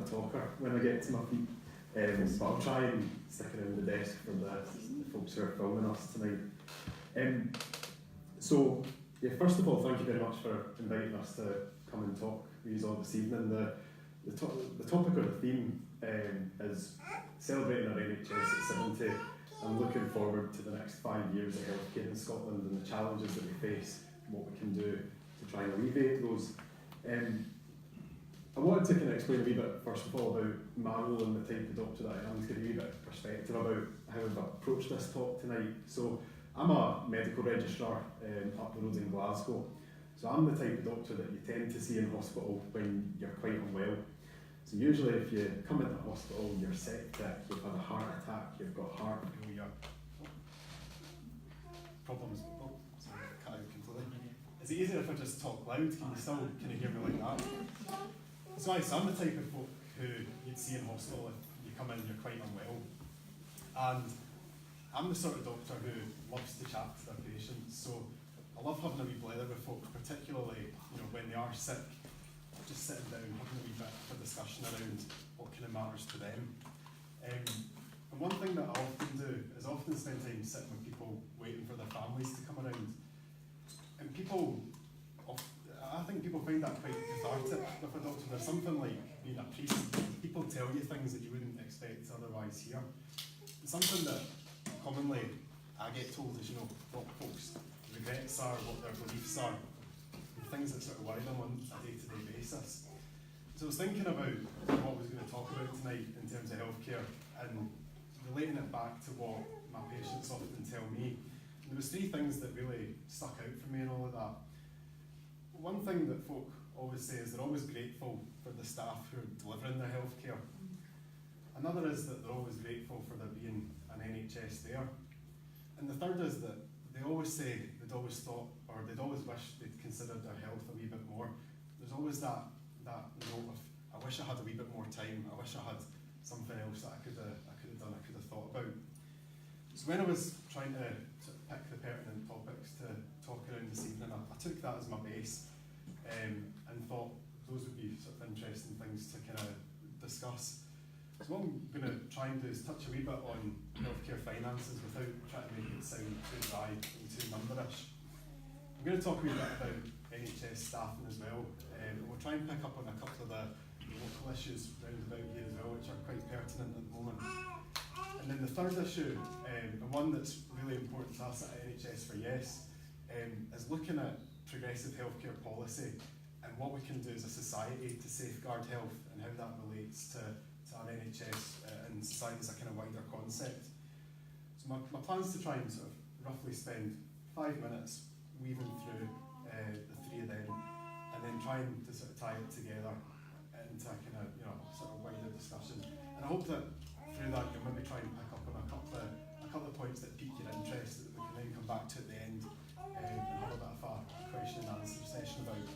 talker when I get to my feet, but I'll try and stick around the desk for the folks who are filming us tonight. So, yeah, first of all, thank you very much for inviting us to come and talk with you all this evening. The topic or the theme is celebrating our NHS at 70. I'm looking forward to the next 5 years of healthcare in Scotland and the challenges that we face and what we can do to try and alleviate those. I wanted to kind of explain a wee bit, first of all, about my role and the type of doctor that I am, to give you a wee bit of perspective about how I've approached this talk tonight. So I'm a medical registrar up the road in Glasgow. So I'm the type of doctor that you tend to see in hospital when you're quite unwell. So usually if you come into hospital, you're septic, you've had a heart attack, you've got heart failure. Problems. Oh, sorry, cut out completely. Is it easier if I just talk loud? Can you still hear me like that? So I'm the type of folk who you'd see in hospital if you come in and you're quite unwell. And I'm the sort of doctor who loves to chat to their patients. So I love having a wee blather with folk, particularly when they are sick. Just sitting down, having a wee bit of a discussion around what kind of matters to them. And one thing that I often do is often spend time sitting with people waiting for their families to come around. And I think people find that quite cathartic with a doctor. There's something like being a priest. People tell you things that you wouldn't expect to otherwise hear. It's something that commonly I get told is, what folks' regrets are, what their beliefs are, things that sort of worry them on a day-to-day basis. So I was thinking about what I was going to talk about tonight in terms of healthcare and relating it back to what my patients often tell me. And there was 3 things that really stuck out for me in all of that. One thing that folk always say is they're always grateful for the staff who are delivering their healthcare. Another is that they're always grateful for there being an NHS there. And the third is that they always say they'd always thought, or they'd always wish they'd considered their health a wee bit more. There's always that note of, I wish I had a wee bit more time, I wish I had something else that I could have done, I could have thought about. So when I was trying to sort of pick the pertinent topics to talk around this evening, I took that as my base and thought those would be sort of interesting things to kind of discuss. So what I'm going to try and do is touch a wee bit on healthcare finances without trying to make it sound too dry and too numberish. I'm going to talk a wee bit about NHS staffing as well, and we'll try and pick up on a couple of the local issues round about here as well, which are quite pertinent at the moment. And then the third issue, and one that's really important to us at NHS for Yes, is looking at progressive healthcare policy and what we can do as a society to safeguard health and how that relates to our NHS and society as a kind of wider concept. So my plan is to try and sort of roughly spend 5 minutes weaving through the 3 of them, and then trying to sort of tie it together into a kind of sort of wider discussion. And I hope that through that you'll maybe try and pick up on a couple of points that pique your interest that we can then come back to at the end and have a bit of a question and answer session about.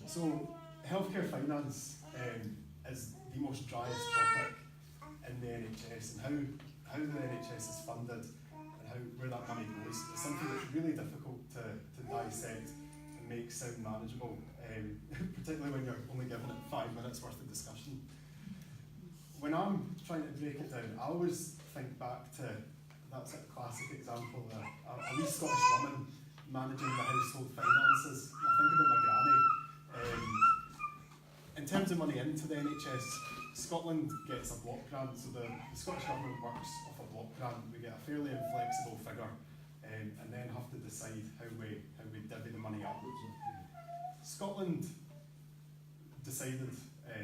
So healthcare finance is the most driest topic in the NHS, and how the NHS is funded and where that money goes. It's something that's really difficult to dissect and make sound manageable, particularly when you're only given it 5 minutes worth of discussion. When I'm trying to break it down, I always think back to that sort of classic example of a wee Scottish woman managing the household finances. I think about my granny. In terms of money into the NHS, Scotland gets a block grant, so the Scottish Government works off a block grant. We get a fairly inflexible figure and then have to decide how we divvy the money up. Scotland decided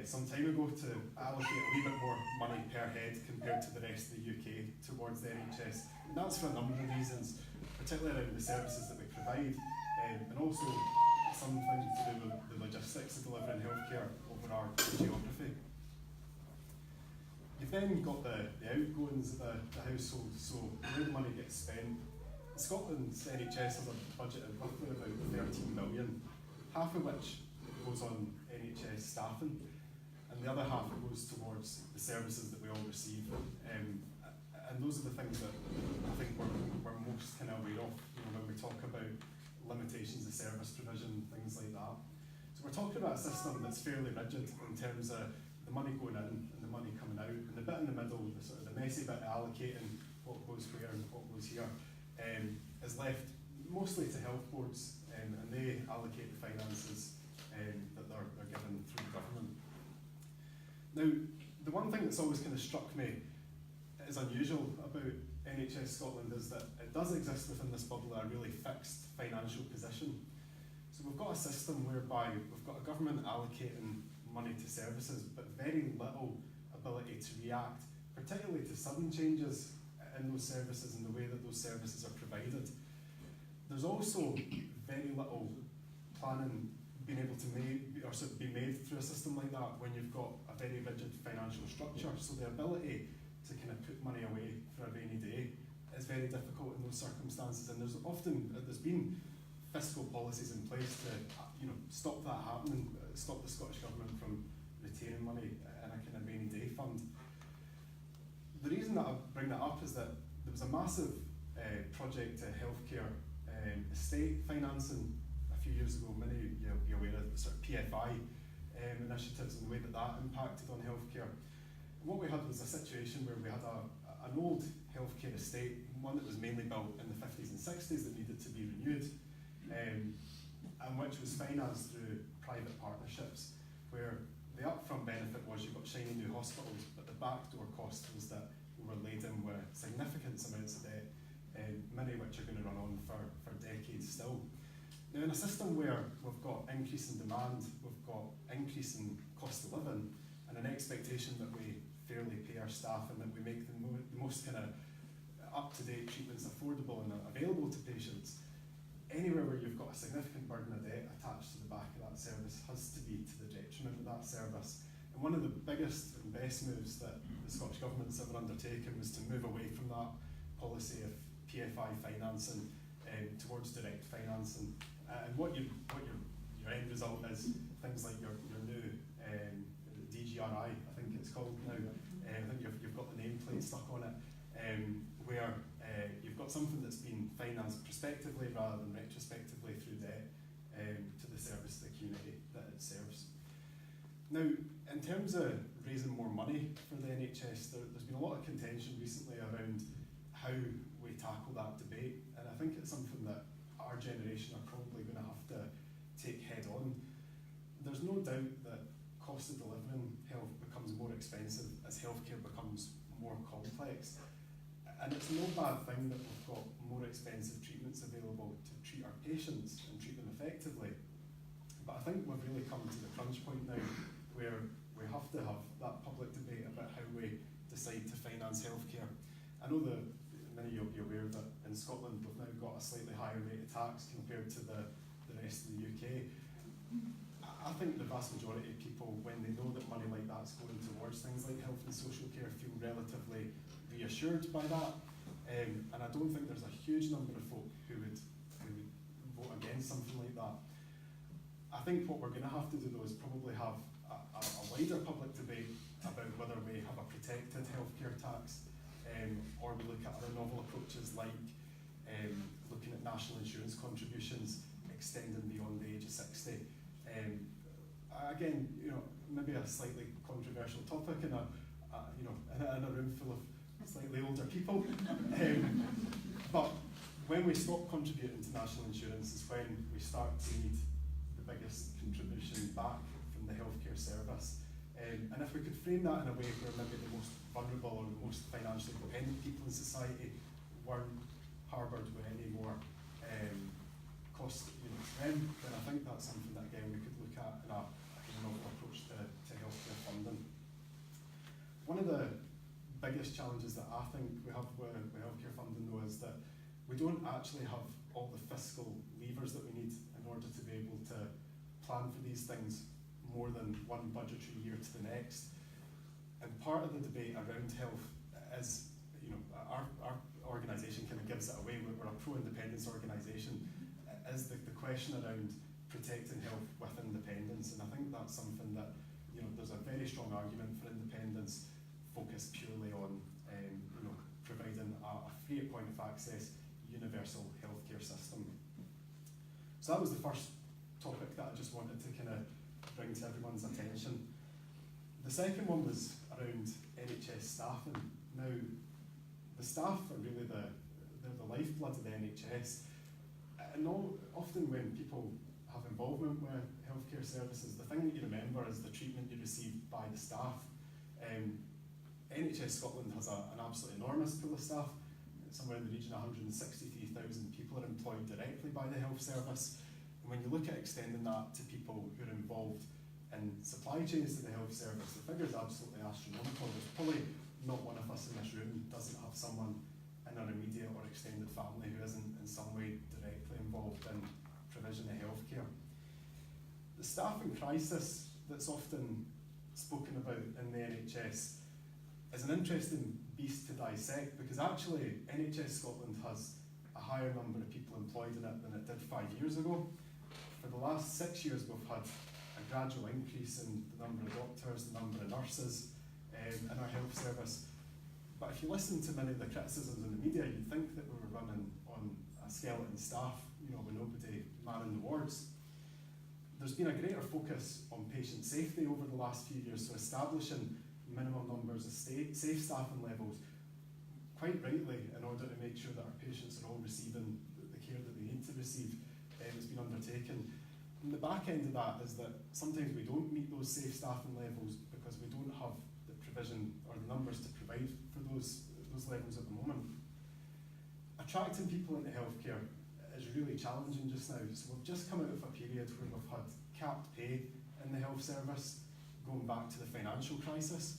some time ago to allocate a wee bit more money per head compared to the rest of the UK towards the NHS. And that's for a number of reasons, particularly around the services that we provide, and also something to do with the logistics of delivering healthcare over our geography. You've then got the outgoings of the household, so where the money gets spent. Scotland's NHS has a budget of roughly about 13 million, half of which goes on NHS staffing, and the other half goes towards the services that we all receive. And those are the things that I think we're most kind of aware of when we talk about limitations of service provision, things like that. So we're talking about a system that's fairly rigid in terms of the money going in and the money coming out, and the bit in the middle, the sort of the messy bit allocating what goes where and what goes here, is left mostly to health boards, and they allocate the finances that they're given through the government. Now, the one thing that's always kind of struck me as unusual about NHS Scotland is that it does exist within this bubble a really fixed financial position. So we've got a system whereby we've got a government allocating money to services, but very little ability to react, particularly to sudden changes in those services and the way that those services are provided. There's also very little planning being able to be made through a system like that when you've got a very rigid financial structure. So the ability to kind of put money away for a rainy day is very difficult in those circumstances, and there's been fiscal policies in place to stop that happening, stop the Scottish Government from retaining money in a kind of rainy day fund. The reason that I bring that up is that there was a massive project to healthcare estate financing a few years ago. Many of you will be aware of the sort of PFI initiatives and the way that that impacted on healthcare. What we had was a situation where we had an old healthcare estate, one that was mainly built in the 50s and 60s that needed to be renewed, and which was financed through private partnerships, where the upfront benefit was you got shiny new hospitals, but the backdoor cost was that we were laden with significant amounts of debt, many of which are going to run on for decades still. Now, in a system where we've got increase in demand, we've got increase in cost of living, and an expectation that we fairly pay our staff and that we make the most kind of up-to-date treatments affordable and available to patients, anywhere where you've got a significant burden of debt attached to the back of that service has to be to the detriment of that service. And one of the biggest and best moves that the Scottish Government's ever undertaken was to move away from that policy of PFI financing towards direct financing. And what your end result is things like your new DGRI, I think it's called now. I think you've got the nameplate stuck on it, where you've got something that's been financed prospectively rather than retrospectively through debt to the service, the community that it serves. Now, in terms of raising more money for the NHS, there's been a lot of contention recently around how we tackle that debate, and I think it's something that our generation are probably going to have to take head on. There's no doubt that cost of delivering health becomes more expensive as healthcare becomes more complex. And it's no bad thing that we've got more expensive treatments available to treat our patients and treat them effectively. But I think we've really come to the crunch point now where we have to have that public debate about how we decide to finance healthcare. I know that many of you will be aware that in Scotland we've now got a slightly higher rate of tax compared to the rest of the UK. I think the vast majority of people, when they know that money like that's going towards things like health and social care, feel relatively reassured by that. And I don't think there's a huge number of folk who would vote against something like that. I think what we're going to have to do though is probably have a wider public debate about whether we have a protected healthcare tax, or we look at other novel approaches like looking at national insurance contributions extending beyond the age of 60. Again, maybe a slightly controversial topic in a room full of slightly older people. But when we stop contributing to national insurance is when we start to need the biggest contribution back from the healthcare service. And if we could frame that in a way where maybe the most vulnerable or the most financially dependent people in society weren't harboured with any more cost then I think that's something that again we could look at in a novel approach to healthcare funding. One of the biggest challenges that I think we have with healthcare funding though is that we don't actually have all the fiscal levers that we need in order to be able to plan for these things more than one budgetary year to the next. And part of the debate around health is, our organisation kind of gives it away, we're a pro-independence organisation, is the question around protecting health with independence. And I think that's something that, there's a very strong argument for independence focused purely on providing a free at point of access, universal healthcare system. So that was the first topic that I just wanted to kind of bring to everyone's attention. The second one was around NHS staffing. Now, the staff are really they're the lifeblood of the NHS. And often when people have involvement with healthcare services, the thing that you remember is the treatment you receive by the staff. NHS Scotland has an absolutely enormous pool of staff. Somewhere in the region of 163,000 people are employed directly by the health service. And when you look at extending that to people who are involved in supply chains to the health service, the figure is absolutely astronomical. There's probably not one of us in this room doesn't have someone in our immediate or extended family who isn't in some way directly involved in provision of healthcare. The staffing crisis that's often spoken about in the NHS is an interesting beast to dissect, because actually NHS Scotland has a higher number of people employed in it than it did 5 years ago. For the last 6 years we've had a gradual increase in the number of doctors, the number of nurses in our health service. But if you listen to many of the criticisms in the media, you'd think that we were running on a skeleton staff, with nobody manning the wards. There's been a greater focus on patient safety over the last few years, so establishing minimum numbers of safe staffing levels, quite rightly, in order to make sure that our patients are all receiving the care that they need to receive, has been undertaken. And the back end of that is that sometimes we don't meet those safe staffing levels because we don't have the provision or the numbers to provide for those levels at the moment. Attracting people into healthcare is really challenging just now. So we've just come out of a period where we've had capped pay in the health service going back to the financial crisis.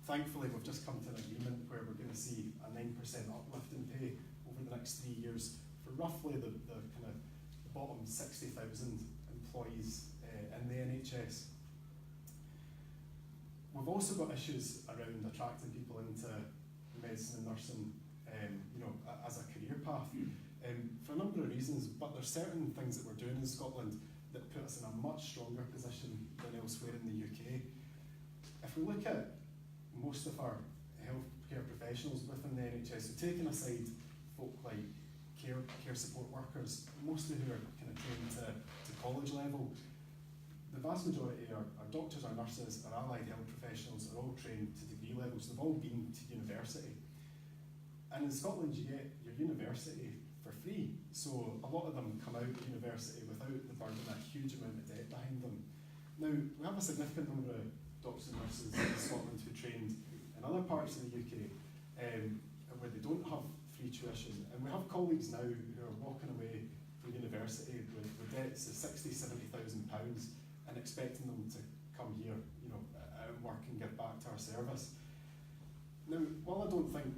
Thankfully, we've just come to an agreement where we're going to see a 9% uplift in pay over the next 3 years for roughly the kind of the bottom 60,000 employees in the NHS. We've also got issues around attracting people into medicine and nursing, as a career path, for a number of reasons. But there's certain things that we're doing in Scotland that put us in a much stronger position than elsewhere in the UK. If we look at most of our healthcare professionals within the NHS, so taking aside folk like care support workers, mostly who are kind of trained to college level, the vast majority are doctors, our nurses, our allied health professionals are all trained to degree levels. They've all been to university. And in Scotland you get your university for free. So a lot of them come out of university without the burden of a huge amount of debt behind them. Now, we have a significant number of doctors and nurses in Scotland who trained in other parts of the UK where they don't have free tuition. And we have colleagues now who are walking away from university with debts of £60,000, £70,000 and expecting them to come here, and work and give back to our service. Now, while I don't think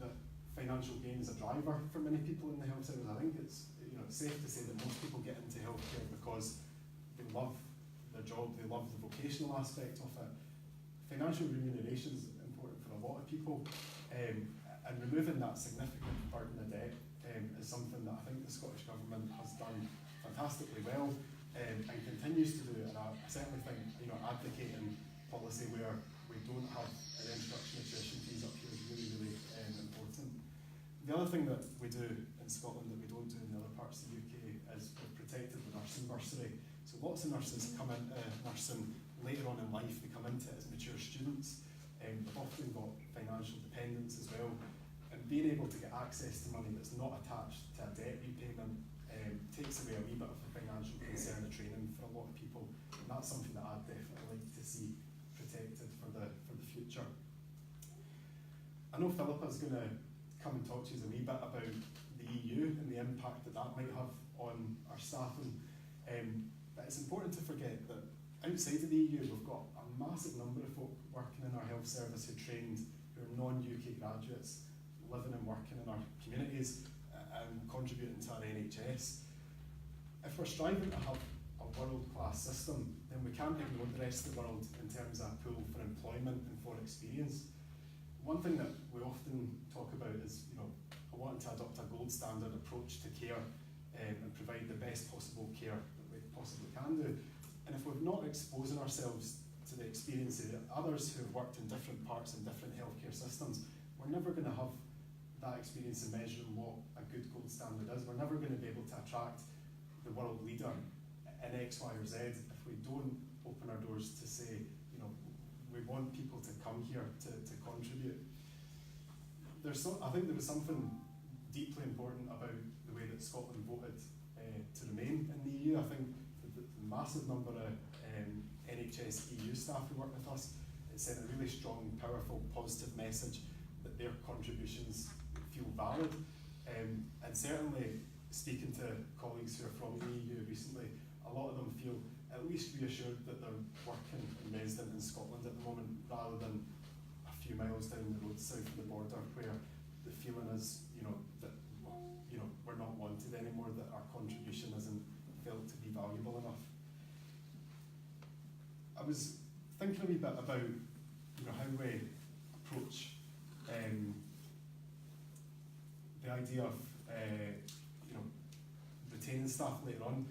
that financial gain is a driver for many people in the health service, I think it's safe to say that most people get into healthcare because they love their job, they love the vocational aspect of it. Financial remuneration is important for a lot of people, and removing that significant burden of debt is something that I think the Scottish Government has done fantastically well, and continues to do. And I certainly think advocating policy where we don't have an introduction of tuition fees up here is really important. The other thing that we do in Scotland that we don't do in the other parts of the UK is we've protected the nursing bursary. So lots of nurses come into nursing later on in life, they come into it as mature students. They've often got financial dependence as well. And being able to get access to money that's not attached to a debt repayment takes away a wee bit of the financial concern of training for a lot of people. And that's something that I'd definitely like to see protected for the future. I know Philippa's going to come and talk to you a wee bit about the EU and the impact that might have on our staffing. But it's important to forget that outside of the EU, we've got a massive number of folk working in our health service who are non-UK graduates, living and working in our communities and contributing to our NHS. If we're striving to have a world-class system, then we can't ignore the rest of the world in terms of a pool for employment and for experience. One thing that we often talk about is, I want to adopt a gold standard approach to care and provide the best possible care that we possibly can do. And if we're not exposing ourselves to the experience of others who have worked in different parts and different healthcare systems, we're never going to have that experience in measuring what a good gold standard is. We're never going to be able to attract the world leader in X, Y, or Z if we don't open our doors to say, we want people to come here to contribute. I think there was something deeply important about the way that Scotland voted to remain in the EU. I think the massive number of NHS EU staff who work with us, it sent a really strong, powerful, positive message that their contributions feel valid. And certainly, speaking to colleagues who are from the EU recently, a lot of them feel at least reassured that they're working and resident in Scotland at the moment, rather than a few miles down the road south of the border, where the feeling is, that we're not wanted anymore, that our contribution isn't felt to be valuable enough. I was thinking a wee bit about how we approach the idea of retaining staff later on.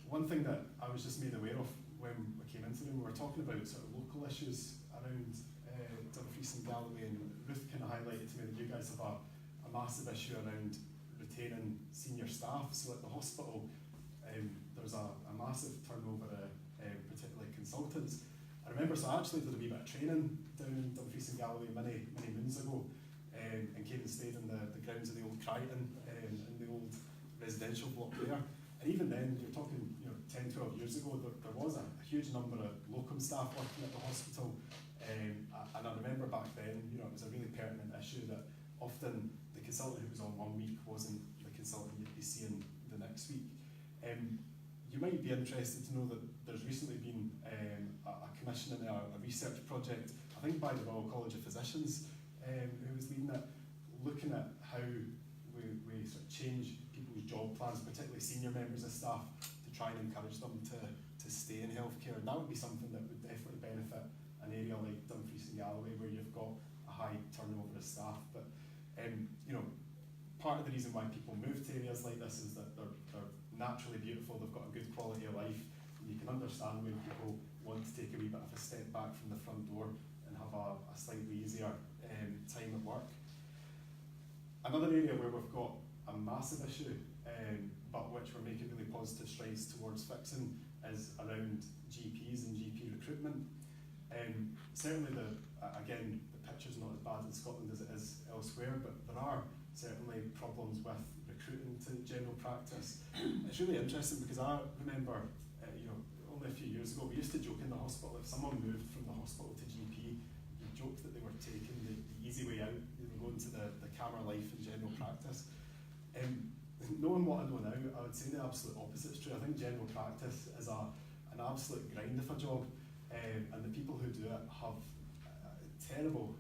One thing that I was just made aware of when we came into them, we were talking about sort of local issues around Dumfries and Galloway, and Ruth kind of highlighted to me that you guys have a massive issue around retaining senior staff. So at the hospital, there's a massive turnover of particularly consultants. I remember, so I actually did a wee bit of training down in Dumfries and Galloway many moons ago, and came and stayed in the grounds of the old Crichton, in the old residential block there. And even then, you're talking 10, 12 years ago, there was a huge number of locum staff working at the hospital. And I remember back then, it was a really pertinent issue that often the consultant who was on 1 week wasn't the consultant you'd be seeing the next week. You might be interested to know that there's recently been a commissioning, a research project, I think by the Royal College of Physicians, who was leading it, looking at how we sort of change people's job plans, particularly senior members of staff, to try and encourage them to stay in healthcare. And that would be something that would definitely benefit an area like Dumfries and Galloway, where you've got a high turnover of staff. But part of the reason why people move to areas like this is that they're naturally beautiful, they've got a good quality of life, and you can understand when people want to take a wee bit of a step back from the front door and have a slightly easier time at work. Another area where we've got a massive issue, but which we're making really positive strides towards fixing, is around GPs and GP recruitment. Certainly, the picture's not as bad in Scotland as it is elsewhere, but there are certainly problems with recruiting to general practice. It's really interesting because I remember, only a few years ago, we used to joke in the hospital, if someone moved from the hospital to GP, we joked that they were taking the easy way out, they were going to the camera life in general practice. Knowing what I know now, I would say the absolute opposite is true. I think general practice is an absolute grind of a job, and the people who do it have terrible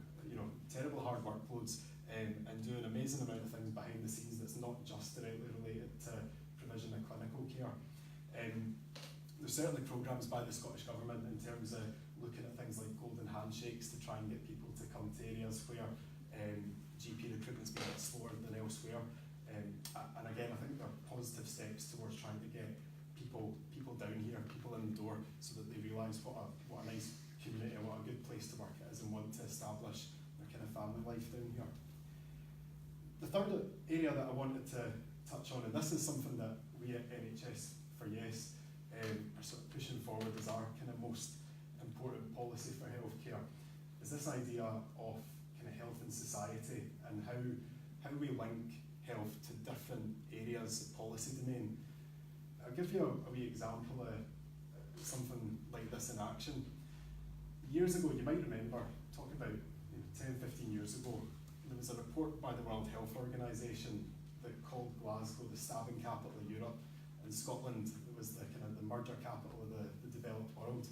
hard workloads, and do an amazing amount of things behind the scenes that's not just directly related to provision of clinical care. There's certainly programmes by the Scottish Government in terms of looking at things like golden handshakes to try and get people to come to areas where GP recruitment's been a bit slower than elsewhere. And again, I think there are positive steps towards trying to get people down here, people in the door, so that they realise what a nice community, what a good place to work it is, and want to establish their kind of family life down here. The third area that I wanted to touch on, and this is something that we at NHS for Yes are sort of pushing forward as our kind of most important policy for healthcare, is this idea of kind of health and society, and how we link health to different areas of policy domain. I'll give you a wee example of something like this in action. Years ago, you might remember, talking about 10, 15 years ago, there was a report by the World Health Organization that called Glasgow the stabbing capital of Europe, and Scotland was the kind of the murder capital of the developed world.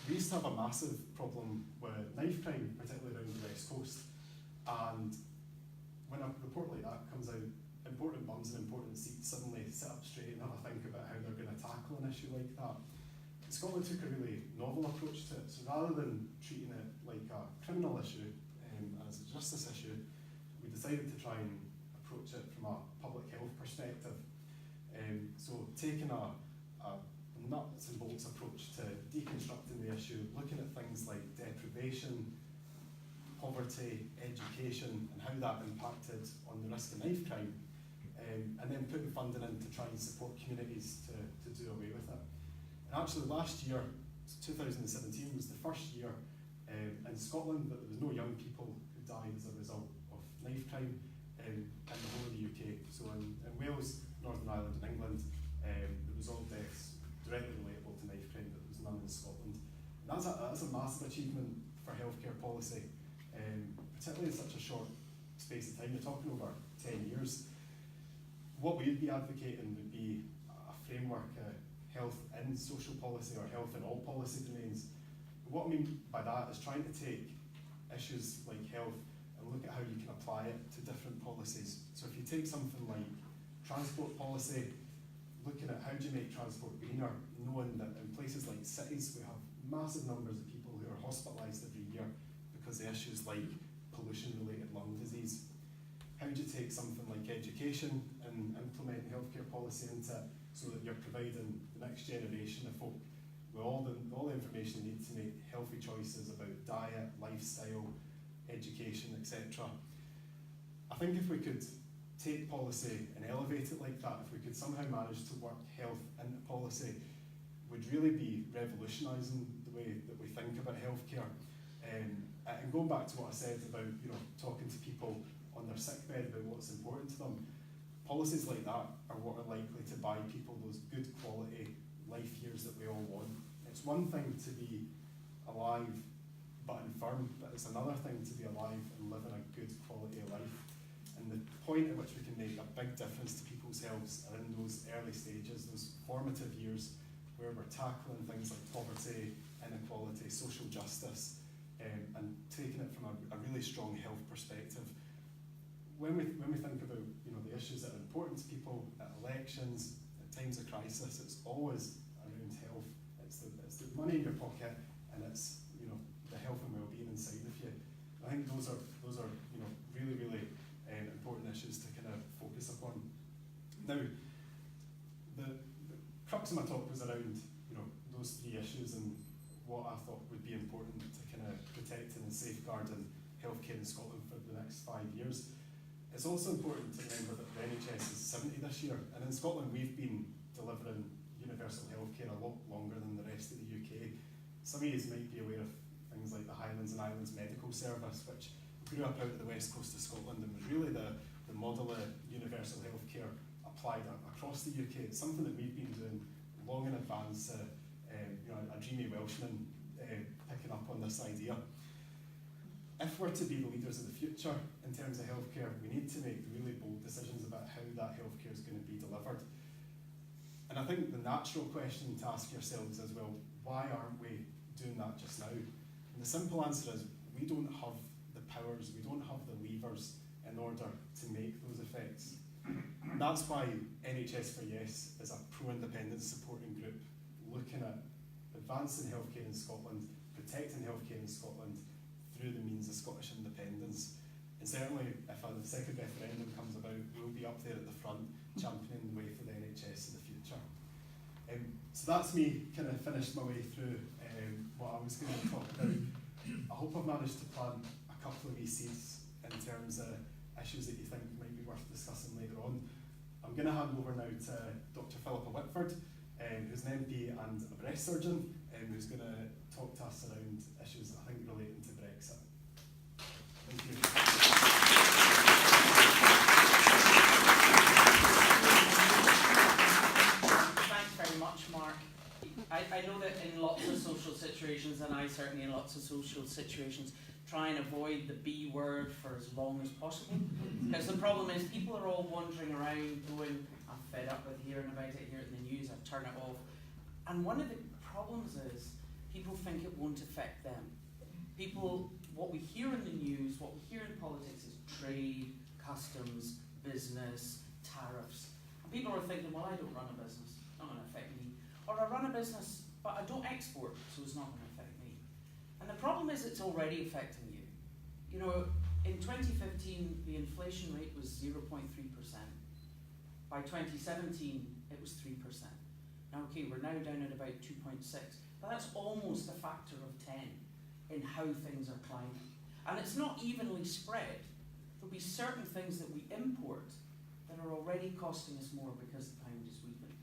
We used to have a massive problem with knife crime, particularly around the West Coast, and when a report like that comes out, important bums and important seats suddenly sit up straight and have a think about how they're going to tackle an issue like that. Scotland took a really novel approach to it. So rather than treating it like a criminal issue, as a justice issue, we decided to try and approach it from a public health perspective. So taking a nuts and bolts approach to deconstructing the issue, looking at things like deprivation, poverty, education, and how that impacted on the risk of knife crime, and then putting funding in to try and support communities to do away with it. And actually last year, 2017, was the first year In Scotland, there was no young people who died as a result of knife crime in the whole of the UK. So in Wales, Northern Ireland and England, there was all deaths directly relatable to knife crime, but there was none in Scotland. And that's a massive achievement for healthcare policy, particularly in such a short space of time. You're talking over 10 years. What we'd be advocating would be a framework, health in social policy or health in all policy domains. What I mean by that is trying to take issues like health and look at how you can apply it to different policies. So if you take something like transport policy, looking at how do you make transport greener, knowing that in places like cities we have massive numbers of people who are hospitalised every year because of issues like pollution-related lung disease. How do you take something like education and implement healthcare policy into it so that you're providing the next generation of folk with all the information they need to make healthy choices about diet, lifestyle, education, etc. I think if we could take policy and elevate it like that, if we could somehow manage to work health into policy, would really be revolutionising the way that we think about healthcare. And going back to what I said about talking to people on their sick bed about what's important to them, policies like that are what are likely to buy people those good quality life years that we all want. It's one thing to be alive but infirm, but it's another thing to be alive and living a good quality of life. And the point at which we can make a big difference to people's healths are in those early stages, those formative years where we're tackling things like poverty, inequality, social justice, and taking it from a really strong health perspective. When we think about the issues that are important to people at elections, at times of crisis, it's always around health. It's the money in your pocket, and it's the health and well-being inside of you. I think those are really important issues to kind of focus upon. Now, the crux of my talk was around those three issues and what I thought would be important to kind of protecting and safeguarding healthcare in Scotland for the next 5 years. It's also important to remember that the NHS is 70 this year, and in Scotland we've been delivering universal healthcare a lot longer than the rest of the UK. Some of you might be aware of things like the Highlands and Islands Medical Service, which grew up out of the west coast of Scotland and was really the model of universal healthcare applied across the UK. It's something that we've been doing long in advance. A dreamy Welshman picking up on this idea. If we're to be the leaders of the future in terms of healthcare, we need to make really bold decisions about how that healthcare is going to be delivered. And I think the natural question to ask yourselves is, well, why aren't we doing that just now? And the simple answer is, we don't have the powers, we don't have the levers in order to make those effects. And that's why NHS for Yes is a pro-independence supporting group looking at advancing healthcare in Scotland, protecting healthcare in Scotland through the means of Scottish independence. And certainly, if a second referendum comes about, we'll be up there at the front championing the way for the NHS in the future. So that's me kind of finished my way through what I was going to talk about. I hope I've managed to plant a couple of wee seeds in terms of issues that you think might be worth discussing later on. I'm going to hand over now to Dr. Philippa Whitford, who's an MP and a breast surgeon, who's going to talk to us around issues I think relating to Brexit. Thank you. Thanks very much, Mark. I know that in lots of social situations, and I certainly in lots of social situations, try and avoid the B word for as long as possible. Because the problem is people are all wandering around going, I'm fed up with hearing about it here in the news, I've turned it off. And one of the problems is people think it won't affect them. People, what we hear in the news, what we hear in politics is trade, customs, business, tariffs. And people are thinking, well, I don't run a business, it's not going to affect me. Or I run a business, but I don't export, so it's not going to affect me. And the problem is it's already affecting you. You know, in 2015, the inflation rate was 0.3%. By 2017, it was 3%. Now, okay, we're now down at about 2.6, but that's almost a factor of 10 in how things are climbing. And it's not evenly spread. There'll be certain things that we import that are already costing us more because the pound is weakening.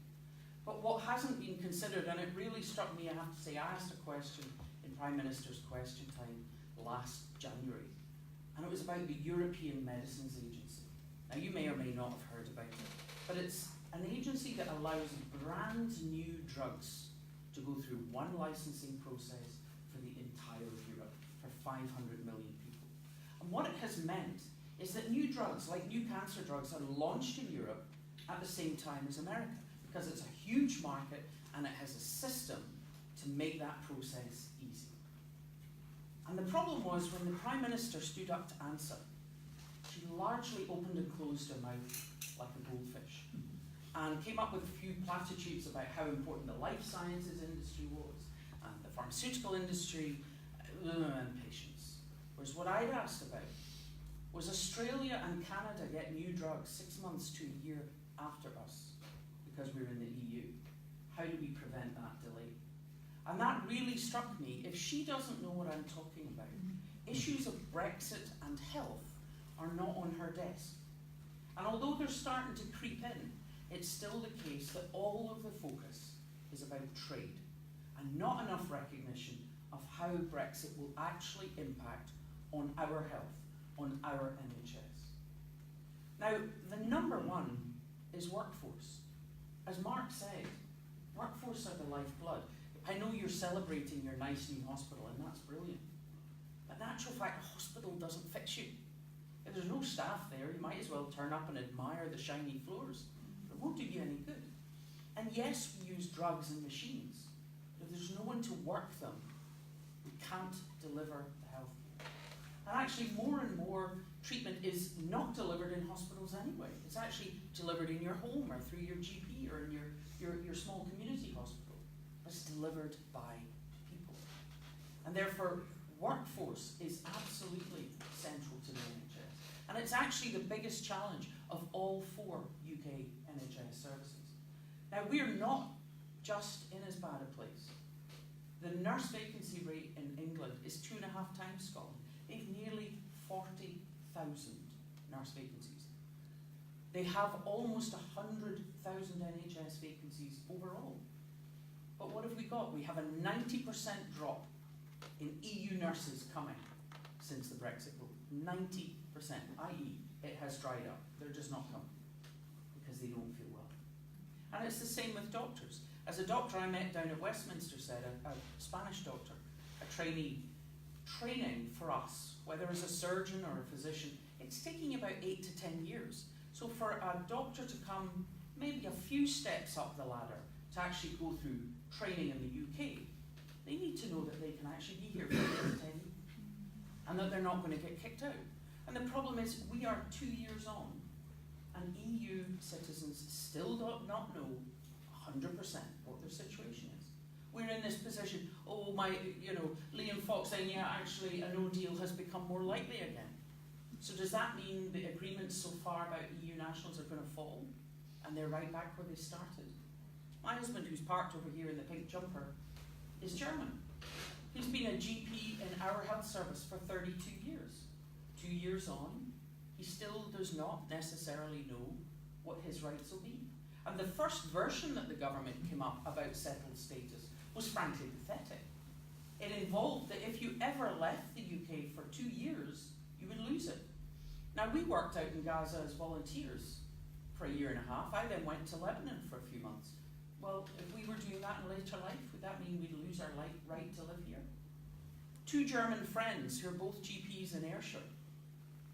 But what hasn't been considered, and it really struck me, I have to say, I asked a question in Prime Minister's question time last January, and it was about the European Medicines Agency. Now, you may or may not have heard about it, but it's an agency that allows brand new drugs to go through one licensing process for the entire of Europe, for 500 million people. And what it has meant is that new drugs, like new cancer drugs, are launched in Europe at the same time as America, because it's a huge market and it has a system to make that process easy. And the problem was, when the Prime Minister stood up to answer, she largely opened and closed her mouth like a goldfish, and came up with a few platitudes about how important the life sciences industry was, and the pharmaceutical industry, and patients. Whereas what I'd asked about was, Australia and Canada get new drugs 6 months to a year after us because we're in the EU. How do we prevent that delay? And that really struck me. If she doesn't know what I'm talking about, issues of Brexit and health are not on her desk. And although they're starting to creep in, it's still the case that all of the focus is about trade and not enough recognition of how Brexit will actually impact on our health, on our NHS. Now, the number one is workforce. As Mark said, workforce are the lifeblood. I know you're celebrating your nice new hospital, and that's brilliant. But in actual fact, a hospital doesn't fix you. If there's no staff there, you might as well turn up and admire the shiny floors. But it won't do you any good. And yes, we use drugs and machines, but if there's no one to work them, we can't deliver the health care. And actually, more and more treatment is not delivered in hospitals anyway. It's actually delivered in your home or through your GP or in your small community hospital. But it's delivered by people. And therefore, workforce is absolutely central to the NHS. And it's actually the biggest challenge of all 4 UK NHS services. Now, we're not just in as bad a place. The nurse vacancy rate in England is 2.5 times Scotland. They've nearly 40,000 nurse vacancies. They have almost 100,000 NHS vacancies overall. But what have we got? We have a 90% drop in EU nurses coming since the Brexit vote. 90%, i.e. it has dried up. They're just not coming because they don't feel well. And it's the same with doctors. As a doctor I met down at Westminster said, a Spanish doctor, a trainee, training for us, whether as a surgeon or a physician, it's taking about 8 to 10 years. So for a doctor to come maybe a few steps up the ladder to actually go through training in the UK, they need to know that they can actually be here for 8 to 10 years and that they're not going to get kicked out. And the problem is, we are 2 years on and EU citizens still do not know 100% what their situation is. We're in this position, Liam Fox saying, yeah, actually a no deal has become more likely again. So does that mean the agreements so far about EU nationals are going to fall and they're right back where they started? My husband, who's parked over here in the pink jumper, is German. He's been a GP in our health service for 32 years. 2 years on, he still does not necessarily know what his rights will be. And the first version that the government came up about settled status was frankly pathetic. It involved that if you ever left the UK for 2 years, you would lose it. Now, we worked out in Gaza as volunteers for 1.5 years. I then went to Lebanon for a few months. Well, if we were doing that in later life, would that mean we'd lose our right to live here? 2 German friends who are both GPs in Ayrshire.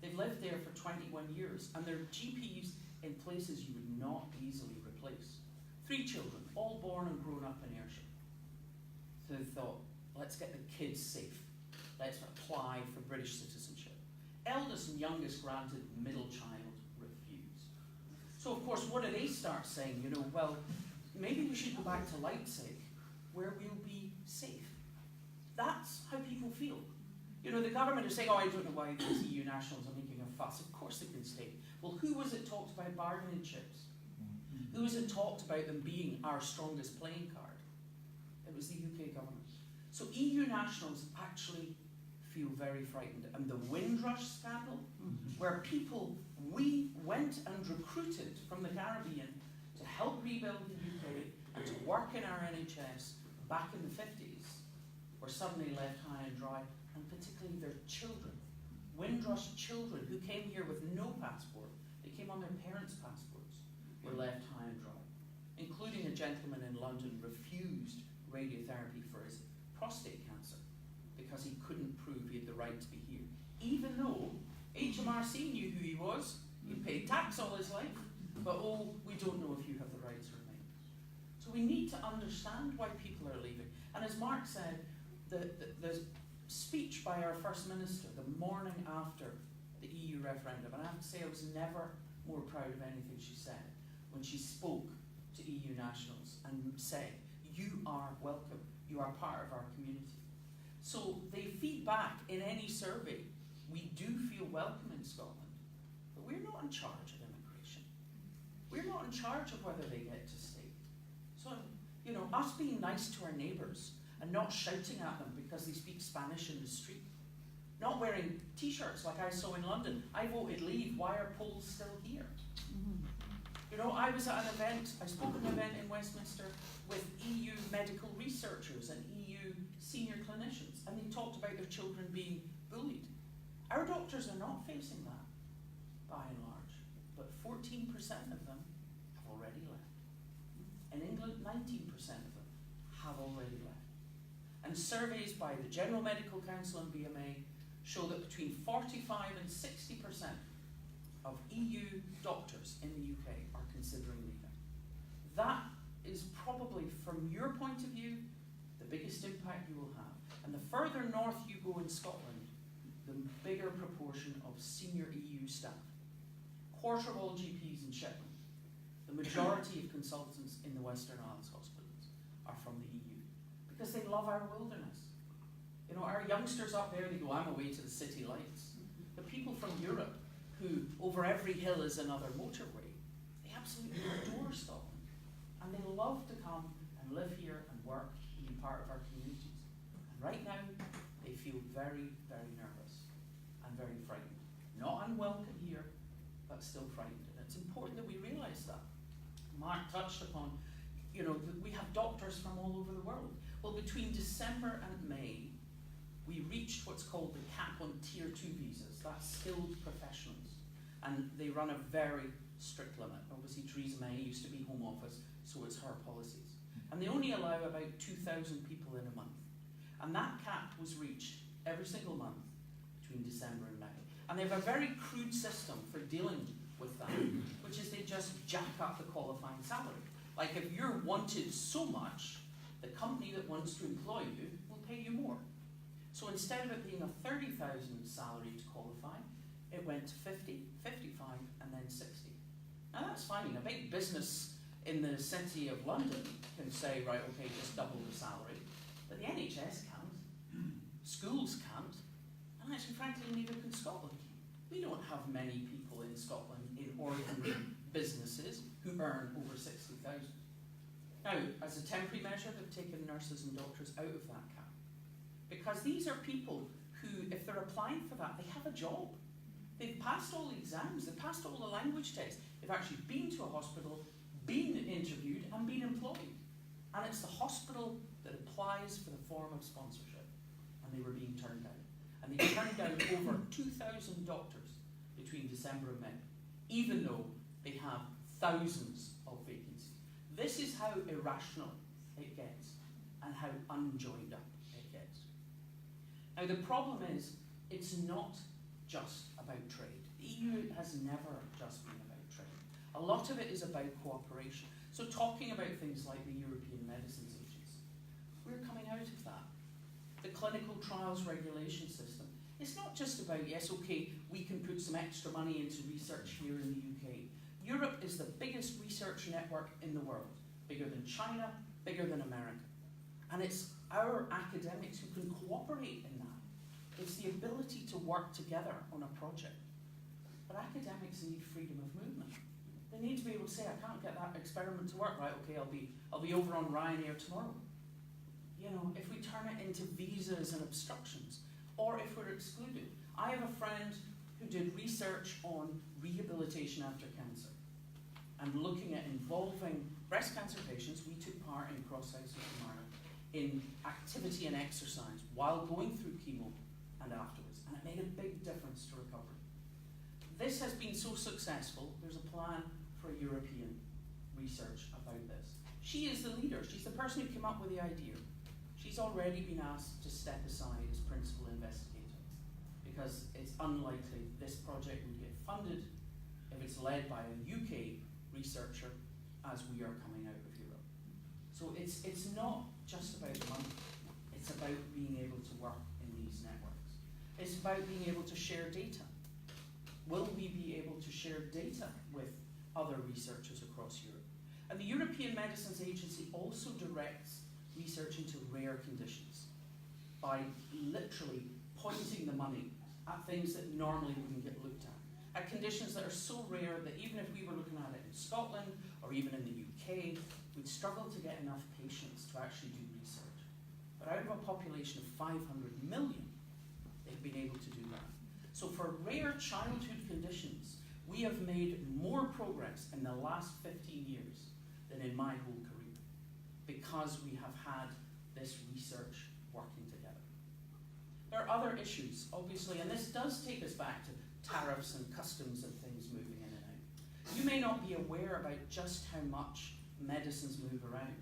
They've lived there for 21 years, and they're GPs in places you would not easily replace. 3 children, all born and grown up in Ayrshire. So they thought, let's get the kids safe. Let's apply for British citizenship. Eldest and youngest granted, middle child refused. So of course, what do they start saying? Well, maybe we should go back to Leipzig, where we'll be safe. That's how people feel. The government is saying, I don't know why these EU nationals are making a fuss. Of course they can stay. Well, who was it talked about bargaining chips? Who was it talked about them being our strongest playing card? It was the UK government. So EU nationals actually feel very frightened. And the Windrush scandal, where people we went and recruited from the Caribbean to help rebuild the UK and to work in our NHS back in the 50s, were suddenly left high and dry, and particularly their children. Windrush children who came here with no passport, they came on their parents' passports, were left high and dry. Including a gentleman in London refused radiotherapy for his prostate cancer because he couldn't prove he had the right to be here. Even though HMRC knew who he was, he paid tax all his life, but oh, we don't know if you have the right to remain. So we need to understand why people are leaving. And as Mark said, the speech by our First Minister the morning after the EU referendum, and I have to say I was never more proud of anything she said, when she spoke to EU nationals and said, you are welcome, you are part of our community. So they feed back in any survey, we do feel welcome in Scotland, but we're not in charge of immigration. We're not in charge of whether they get to stay. So, you know, us being nice to our neighbours and not shouting at them because they speak Spanish in the street, not wearing t-shirts like I saw in London, I voted leave, why are Poles still here? You know, I was at an event, I spoke at an event in Westminster with EU medical researchers and EU senior clinicians, and they talked about their children being bullied. Our doctors are not facing that, by and large, but 14% of them have already left. In England, 19% of them have already left. And surveys by the General Medical Council and BMA show that between 45 and 60% of EU doctors in the UK are considering leaving. That is probably, from your point of view, the biggest impact you will have. And the further north you go in Scotland, the bigger proportion of senior EU staff. Quarter of all GPs in Shetland, the majority of consultants in the Western Isles hospitals are from the EU, because they love our wilderness. You know, our youngsters up there, they go, I'm away to the city lights. The people from Europe, who over every hill is another motorway, they absolutely adore Scotland. And they love to come and live here and work and be part of our communities. And right now, they feel very, very nervous and very frightened. Not unwelcome here, but still frightened. And it's important that we realise that. Mark touched upon, you know, that we have doctors from all over the world. Well, between December and May, we reached what's called the cap on Tier 2 visas. That's skilled professionals. And they run a very strict limit. Obviously, Theresa May used to be Home Office, so it's her policies. And they only allow about 2,000 people in a month. And that cap was reached every single month between December and May. And they have a very crude system for dealing with that, which is they just jack up the qualifying salary. Like if you're wanted so much, the company that wants to employ you will pay you more. So instead of it being a 30,000 salary to qualify, it went to 50, 55, and then 60. Now that's fine. A big business in the city of London can say, right, okay, just double the salary. But the NHS can't. Schools can't. And actually, frankly, neither can Scotland. We don't have many people in Scotland in ordinary businesses who earn over 60,000. Now, as a temporary measure, they've taken nurses and doctors out of that cap. Because these are people who, if they're applying for that, they have a job. They've passed all the exams, they've passed all the language tests, they've actually been to a hospital, been interviewed, and been employed. And it's the hospital that applies for the form of sponsorship. And they were being turned down. And they turned down over 2,000 doctors between December and May, even though they have thousands of vacancies. This is how irrational it gets, and how unjoined up it gets. Now the problem is, it's not just about trade. The EU has never just been about trade. A lot of it is about cooperation. So talking about things like the European Medicines Agency, we're coming out of that. The clinical trials regulation system, it's not just about, yes, okay, we can put some extra money into research here in the UK. Europe is the biggest research network in the world, bigger than China, bigger than America. And it's our academics who can cooperate in that. It's the ability to work together on a project. But academics need freedom of movement. They need to be able to say, I can't get that experiment to work, right, okay, I'll be over on Ryanair tomorrow. You know, if we turn it into visas and obstructions, or if we're excluded. I have a friend who did research on rehabilitation after cancer and looking at involving breast cancer patients. We took part in Cross Houses tomorrow in activity and exercise while going through chemo and afterwards, and it made a big difference to recovery. This has been so successful, there's a plan for European research about this. She is the leader, she's the person who came up with the idea. She's already been asked to step aside as principal investigator because it's unlikely this project would get funded if it's led by a UK researcher as we are coming out of Europe. So it's not just about money, it's about being able to work in these networks. It's about being able to share data. Will we be able to share data with other researchers across Europe? And the European Medicines Agency also directs research into rare conditions by literally pointing the money at things that normally wouldn't get looked at conditions that are so rare that even if we were looking at it in Scotland or even in the UK, we'd struggle to get enough patients to actually do research. But out of a population of 500 million, they've been able to do that. So for rare childhood conditions, we have made more progress in the last 15 years than in my whole career, because we have had this research working together. There are other issues, obviously, and this does take us back to tariffs and customs and things moving in and out. You may not be aware about just how much medicines move around.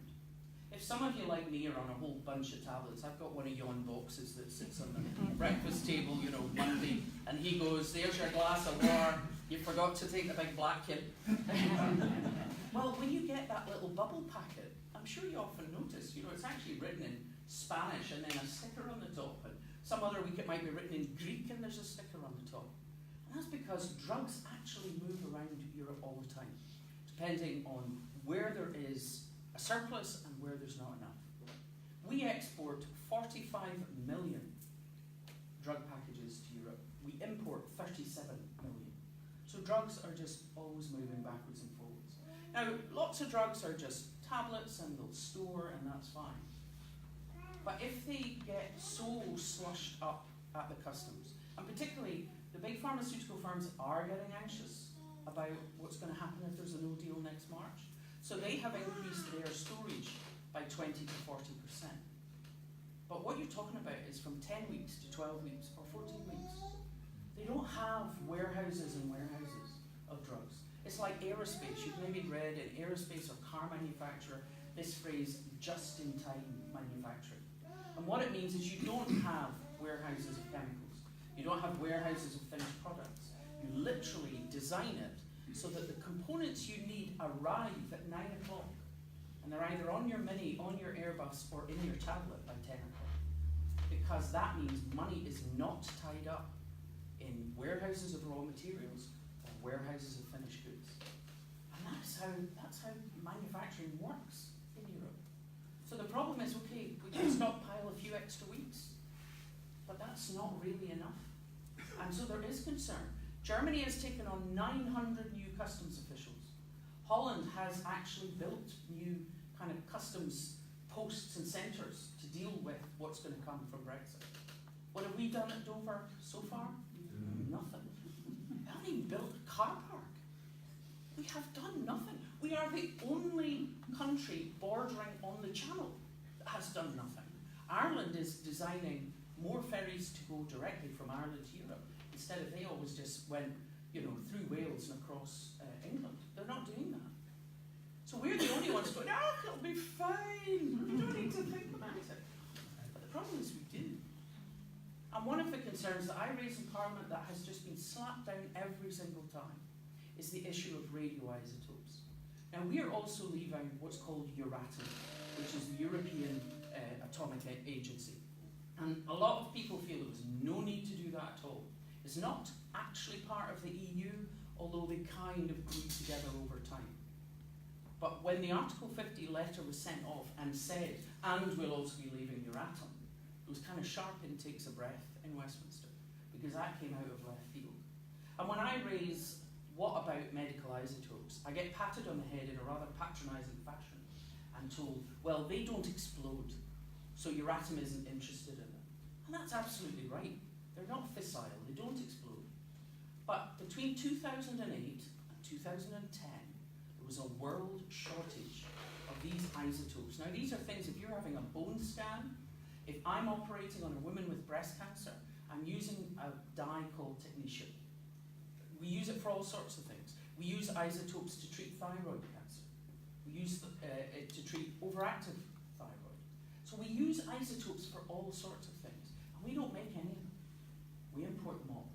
If some of you, like me, are on a whole bunch of tablets, I've got one of yon boxes that sits on the breakfast table, you know, Monday, and he goes, there's your glass of water, you forgot to take the big black kid. Well, when you get that little bubble packet, I'm sure you often notice, you know, it's actually written in Spanish and then a sticker on the top, and some other week it might be written in Greek and there's a sticker on the top. And that's because drugs actually move around Europe all the time, depending on where there is a surplus and where there's not enough. We export 45 million drug packages to Europe. We import 37 million. So drugs are just always moving backwards and forwards. Now, lots of drugs are just tablets and they'll store and that's fine. But if they get so slushed up at the customs, and particularly the big pharmaceutical firms are getting anxious about what's going to happen if there's a no deal next March. So they have increased their storage by 20 to 40%. But what you're talking about is from 10 weeks to 12 weeks or 14 weeks. They don't have warehouses and warehouses of drugs. It's like aerospace. You've maybe read in aerospace or car manufacturer this phrase, just-in-time manufacturing. And what it means is you don't have warehouses of chemicals. You don't have warehouses of finished products. You literally design it so that the components you need arrive at 9 o'clock. And they're either on your Mini, on your Airbus, or in your tablet by 10 o'clock. Because that means money is not tied up in warehouses of raw materials or warehouses of finished goods. And that's how manufacturing works in Europe. So the problem is, okay, we can stockpile a few extra weeks, but that's not really enough. And so there is concern. Germany has taken on 900 new customs officials. Holland has actually built new kind of customs posts and centres to deal with what's going to come from Brexit. What have we done at Dover so far? Nothing. We haven't even built a car park. We have done nothing. We are the only country bordering on the Channel that has done nothing. Ireland is designing more ferries to go directly from Ireland to Europe, instead of they always just went, you know, through Wales and across England. They're not doing that. So we're the only ones going, oh, it'll be fine. We don't need to think about it. But the problem is we do. And one of the concerns that I raise in Parliament that has just been slapped down every single time is the issue of radioisotopes. Now we are also leaving what's called Euratom, which is the European Atomic Agency. And a lot of people feel there was no need to do that at all. It's not actually part of the EU, although they kind of grew together over time. But when the Article 50 letter was sent off and said, and we'll also be leaving Euratom, it was kind of sharp intakes of breath in Westminster, because that came out of left field. And when I raise, what about medical isotopes, I get patted on the head in a rather patronising fashion and told, well, they don't explode, so Euratom isn't interested in them. And that's absolutely right. They're not fissile, they don't explode. But between 2008 and 2010, there was a world shortage of these isotopes. Now these are things, if you're having a bone scan, if I'm operating on a woman with breast cancer, I'm using a dye called technetium. We use it for all sorts of things. We use isotopes to treat thyroid cancer. We use it to treat overactive thyroid. So we use isotopes for all sorts of things. And we don't make any of them. We import them all.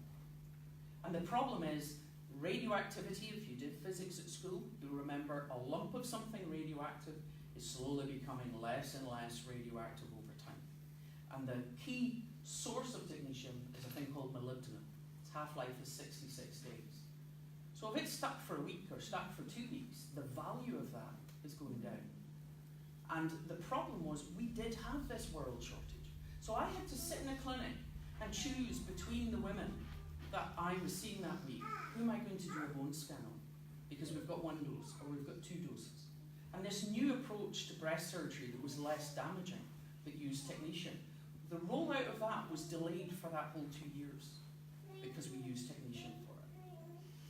And the problem is, radioactivity, if you did physics at school, you'll remember a lump of something radioactive is slowly becoming less and less radioactive over time. And the key source of technetium is a thing called molybdenum. Its half-life is 66 days. So if it's stuck for a week or stuck for 2 weeks, the value of that is going down. And the problem was we did have this world shortage. So I had to sit in a clinic and choose between the women that I was seeing that week, who am I going to do a bone scan on? Because we've got 1 dose or we've got 2 doses. And this new approach to breast surgery that was less damaging, that used technetium, the rollout of that was delayed for that whole 2 years because we used technetium for it.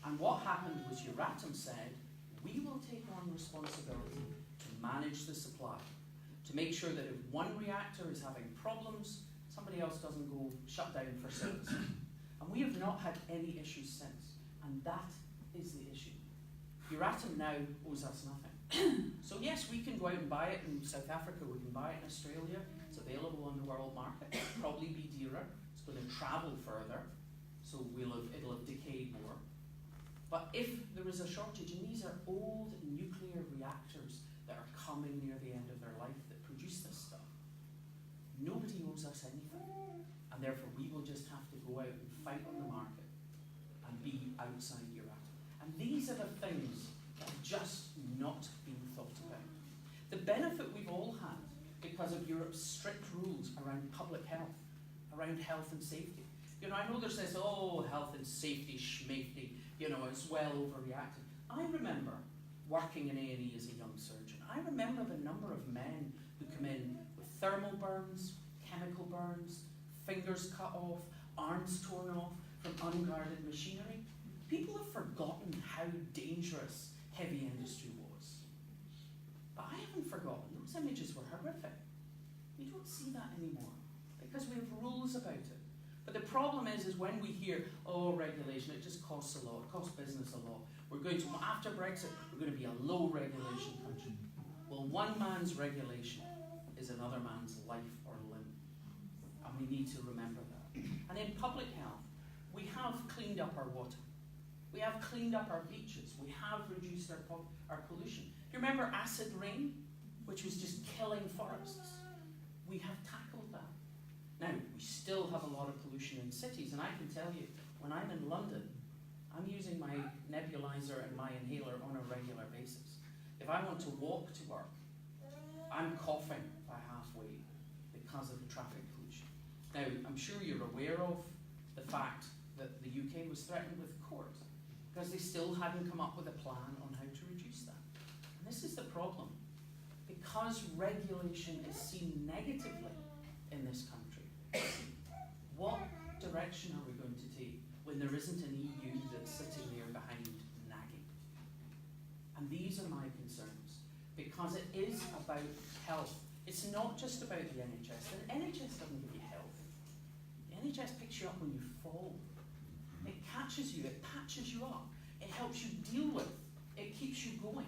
And what happened was Euratom said, we will take on responsibility to manage the supply, to make sure that if one reactor is having problems, somebody else doesn't go shut down for service. And we have not had any issues since. And that is the issue. Euratom now owes us nothing. So yes, we can go out and buy it in South Africa, we can buy it in Australia, it's available on the world market, it'll probably be dearer, it's going to travel further, so it'll have decayed more. But if there is a shortage, and these are old nuclear reactors that are coming near the end of their life that produce this stuff, nobody owes us anything. And therefore we will just have to go out and fight on the market and be outside Euratom. And these are the things that have just not been thought about. The benefit we've all had because of Europe's strict rules around public health, around health and safety. You know, I know there's this, oh, health and safety, schmafety, you know, it's well overreacted. I remember working in A&E as a young surgeon. I remember the number of men who come in with thermal burns, chemical burns, fingers cut off, arms torn off from unguarded machinery. People have forgotten how dangerous heavy industry was. But I haven't forgotten. Those images were horrific. We don't see that anymore because we have rules about it. But the problem is when we hear, oh, regulation, it just costs a lot, it costs business a lot. We're going to, after Brexit, we're going to be a low regulation country. Well, one man's regulation is another man's life or limb. And we need to remember that. And in public health, we have cleaned up our water. We have cleaned up our beaches. We have reduced our pollution. Do you remember acid rain, which was just killing forests? We have tackled that. Now, we still have a lot of pollution in cities, and I can tell you, when I'm in London, I'm using my nebulizer and my inhaler on a regular basis. If I want to walk to work, I'm coughing by halfway because of the traffic pollution. Now, I'm sure you're aware of the fact that the UK was threatened with court because they still hadn't come up with a plan on how to reduce that. And this is the problem. Because regulation is seen negatively in this country, what direction are we going to take when there isn't an EU that's sitting there behind nagging? And these are my concerns, because it is about health. It's not just about the NHS. The NHS doesn't give you health. The NHS picks you up when you fall. It catches you, it patches you up, it helps you deal with, it keeps you going.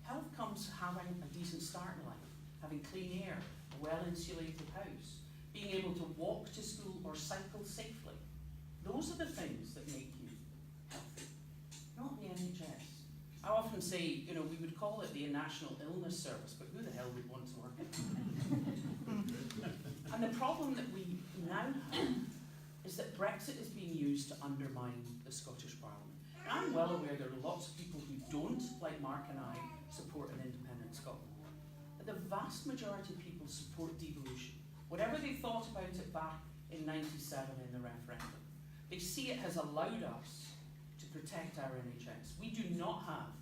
Health comes having a decent start in life, having clean air, a well-insulated house, being able to walk to school or cycle safely. Those are the things that make you healthy, not the NHS. I often say, you know, we would call it the National Illness Service, but who the hell would want to work in it? And the problem that we now have is that Brexit is being used to undermine the Scottish Parliament. And I'm well aware there are lots of people who don't, like Mark and I, support an independent Scotland. But the vast majority of people support devolution. Whatever they thought about it back in '97 in the referendum, they see it has allowed us to protect our NHS. We do not have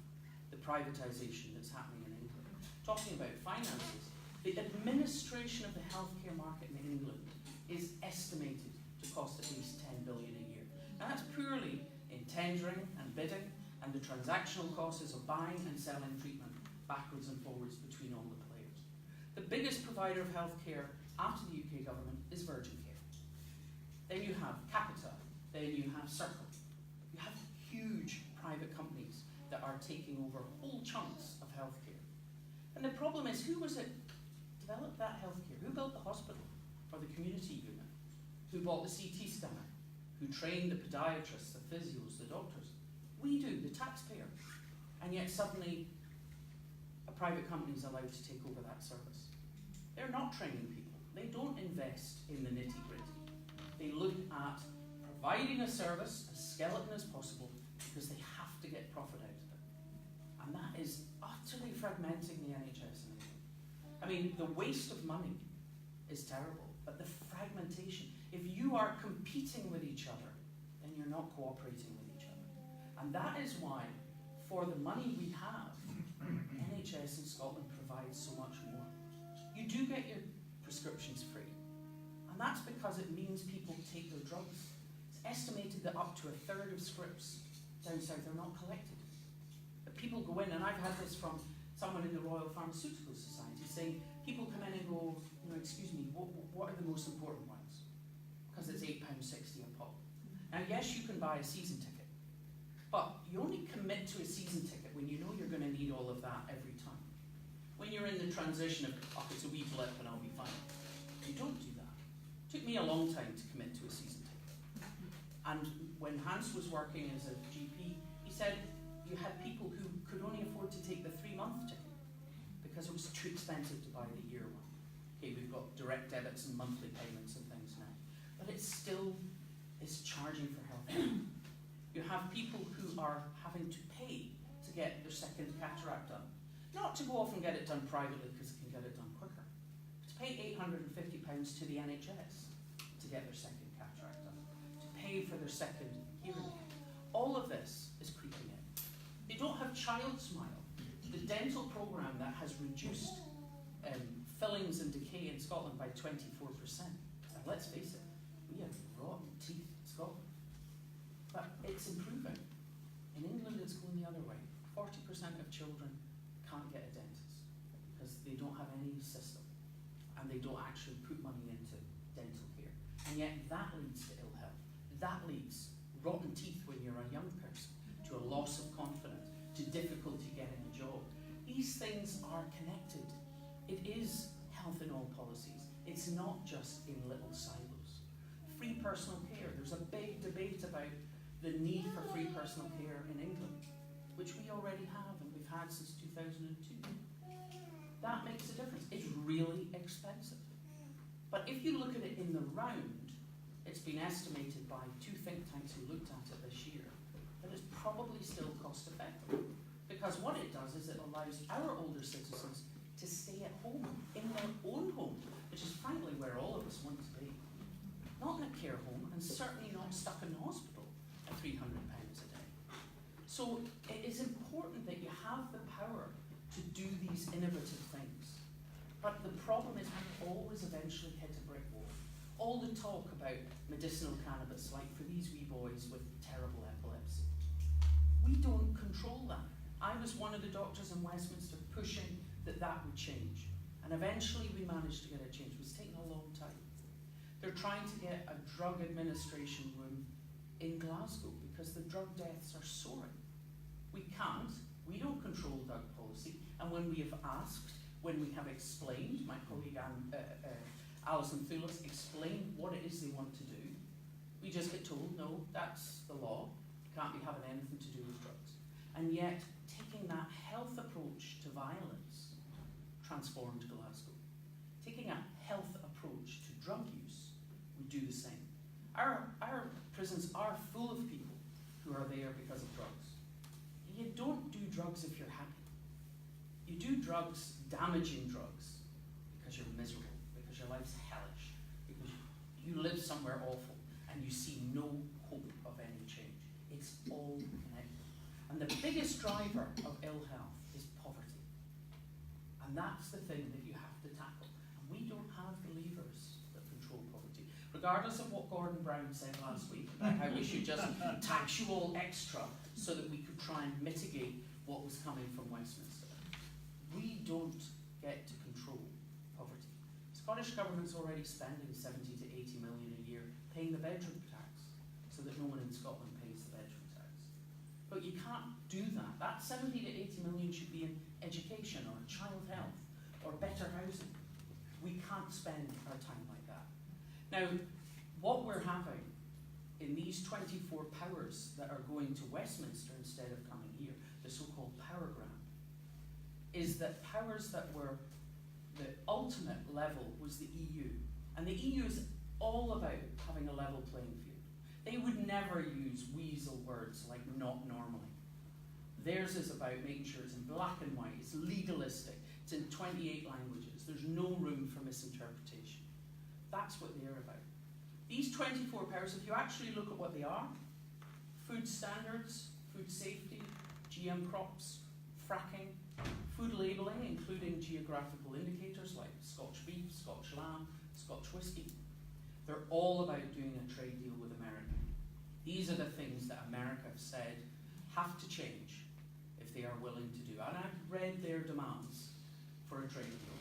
the privatisation that's happening in England. Talking about finances, the administration of the healthcare market in England is estimated to cost at least 10 billion a year. Now that's purely in tendering and bidding and the transactional costs of buying and selling treatment backwards and forwards between all the players. The biggest provider of healthcare after the UK government is Virgin Care. Then you have Capita, then you have Circle. You have huge private companies that are taking over whole chunks of healthcare. And the problem is, who was it developed that healthcare? Who built the hospital or the community unit? Who bought the CT scanner? Who trained the podiatrists, the physios, the doctors? We do, the taxpayer. And yet suddenly a private company is allowed to take over that service. They're not training people. They don't invest in the nitty-gritty. They look at providing a service as skeleton as possible because they have to get profit out of it. And that is utterly fragmenting the NHS in England. I mean, the waste of money is terrible, but the fragmentation, if you are competing with each other, then you're not cooperating with each other. And that is why, for the money we have, NHS in Scotland provides so much more. You do get your prescriptions free, and that's because it means people take their drugs. It's estimated that up to a third of scripts down south are not collected. But people go in, and I've had this from someone in the Royal Pharmaceutical Society saying, people come in and go, excuse me, what are the most important ones? Because it's £8.60 a pop. Now yes, you can buy a season ticket, but you only commit to a season ticket when you know you're going to need all of that every time. When you're in the transition of, it's a wee blip and I'll be fine. You don't do that. It took me a long time to commit to a season ticket. And when Hans was working as a GP, he said you had people who could only afford to take the 3-month ticket because it was too expensive to buy the year one. Okay, we've got direct debits and monthly payments and things now. But it still is charging for healthcare. You have people who are having to pay to get their second cataract done. Not to go off and get it done privately because it can get it done quicker. To pay £850 to the NHS to get their second cataract done. To pay for their second hearing aid. All of this is creeping in. They don't have Child Smile, the dental programme that has reduced fillings and decay in Scotland by 24%. And let's face it, we have rotten teeth in Scotland. But it's improving. In England, it's going the other way. 40% of children can't get a dentist because they don't have any system and they don't actually put money into dental care. And yet that leads to ill health. That leads rotten teeth when you're a young person, to a loss of confidence, to difficulty getting a job. These things are connected. It is health in all policies. It's not just in little silos. Free personal care. There's a big debate about the need for free personal care in England, which we already have and we've had since 2002. That makes a difference. It's really expensive. But if you look at it in the round, it's been estimated by 2 think tanks who looked at it this year that it's probably still cost effective. Because what it does is it allows our older citizens to stay at home, in their own home, which is frankly where all of us want to be. Not in a care home, and certainly not stuck in the hospital at £300 a day. So it is important that you have the power to do these innovative things. But the problem is we always eventually hit a brick wall. All the talk about medicinal cannabis, like for these wee boys with terrible epilepsy. We don't control that. I was one of the doctors in Westminster pushing that would change. And eventually we managed to get it changed. It was taking a long time. They're trying to get a drug administration room in Glasgow because the drug deaths are soaring. We can't. We don't control drug policy. And when we have asked, when we have explained, my colleague Alison Thulis explained what it is they want to do, we just get told, no, that's the law. Can't be having anything to do with drugs. And yet, taking that health approach to violence transformed Glasgow. Taking a health approach to drug use, we do the same. Our prisons are full of people who are there because of drugs. You don't do drugs if you're happy. You do drugs, damaging drugs, because you're miserable, because your life's hellish, because you live somewhere awful and you see no hope of any change. It's all connected. And the biggest driver of ill health is poverty. And that's the thing that you have to tackle. And we don't have the levers that control poverty. We're regardless of what Gordon Brown said last week about how we should just tax you all extra so that we could try and mitigate what was coming from Westminster. We don't get to control poverty. Scottish Government's already spending 70 to 80 million a year paying the bedroom tax so that no one in Scotland pays the bedroom tax. But you can't do that. That 70 to 80 million should be in education or child health or better housing. We can't spend our time like that. Now, what we're having in these 24 powers that are going to Westminster instead of coming here, the so-called power grant, is that powers that were the ultimate level was the EU. And the EU is all about having a level playing field. They would never use weasel words like not normally. Theirs is about making sure it's in black and white, it's legalistic, it's in 28 languages, there's no room for misinterpretation. That's what they're about. These 24 powers, if you actually look at what they are, food standards, food safety, GM crops, fracking, food labelling, including geographical indicators like Scotch beef, Scotch lamb, Scotch whisky, they're all about doing a trade deal with America. These are the things that America have said have to change if they are willing to do. And I've read their demands for a trade deal.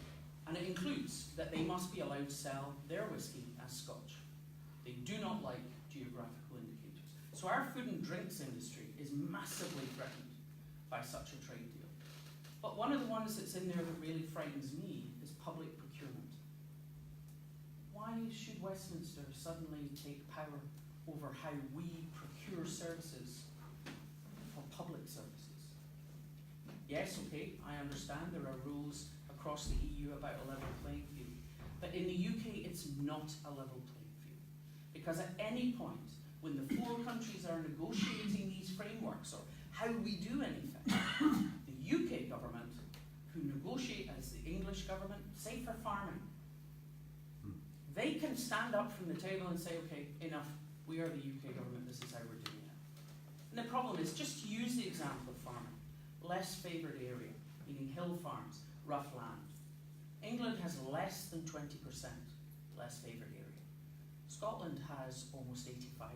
And it includes that they must be allowed to sell their whisky as Scotch. They do not like geographical indicators. So our food and drinks industry is massively threatened by such a trade deal. But one of the ones that's in there that really frightens me is public procurement. Why should Westminster suddenly take power over how we procure services for public services? Yes, okay, I understand there are rules across the EU about a level playing field. But in the UK, it's not a level playing field. Because at any point, when the 4 countries are negotiating these frameworks or how we do anything, the UK government, who negotiate as the English government, say for farming, they can stand up from the table and say, okay, enough, we are the UK government, this is how we're doing it. And the problem is, just to use the example of farming, less favoured area, meaning hill farms, rough land. England has less than 20% less favoured area. Scotland has almost 85%.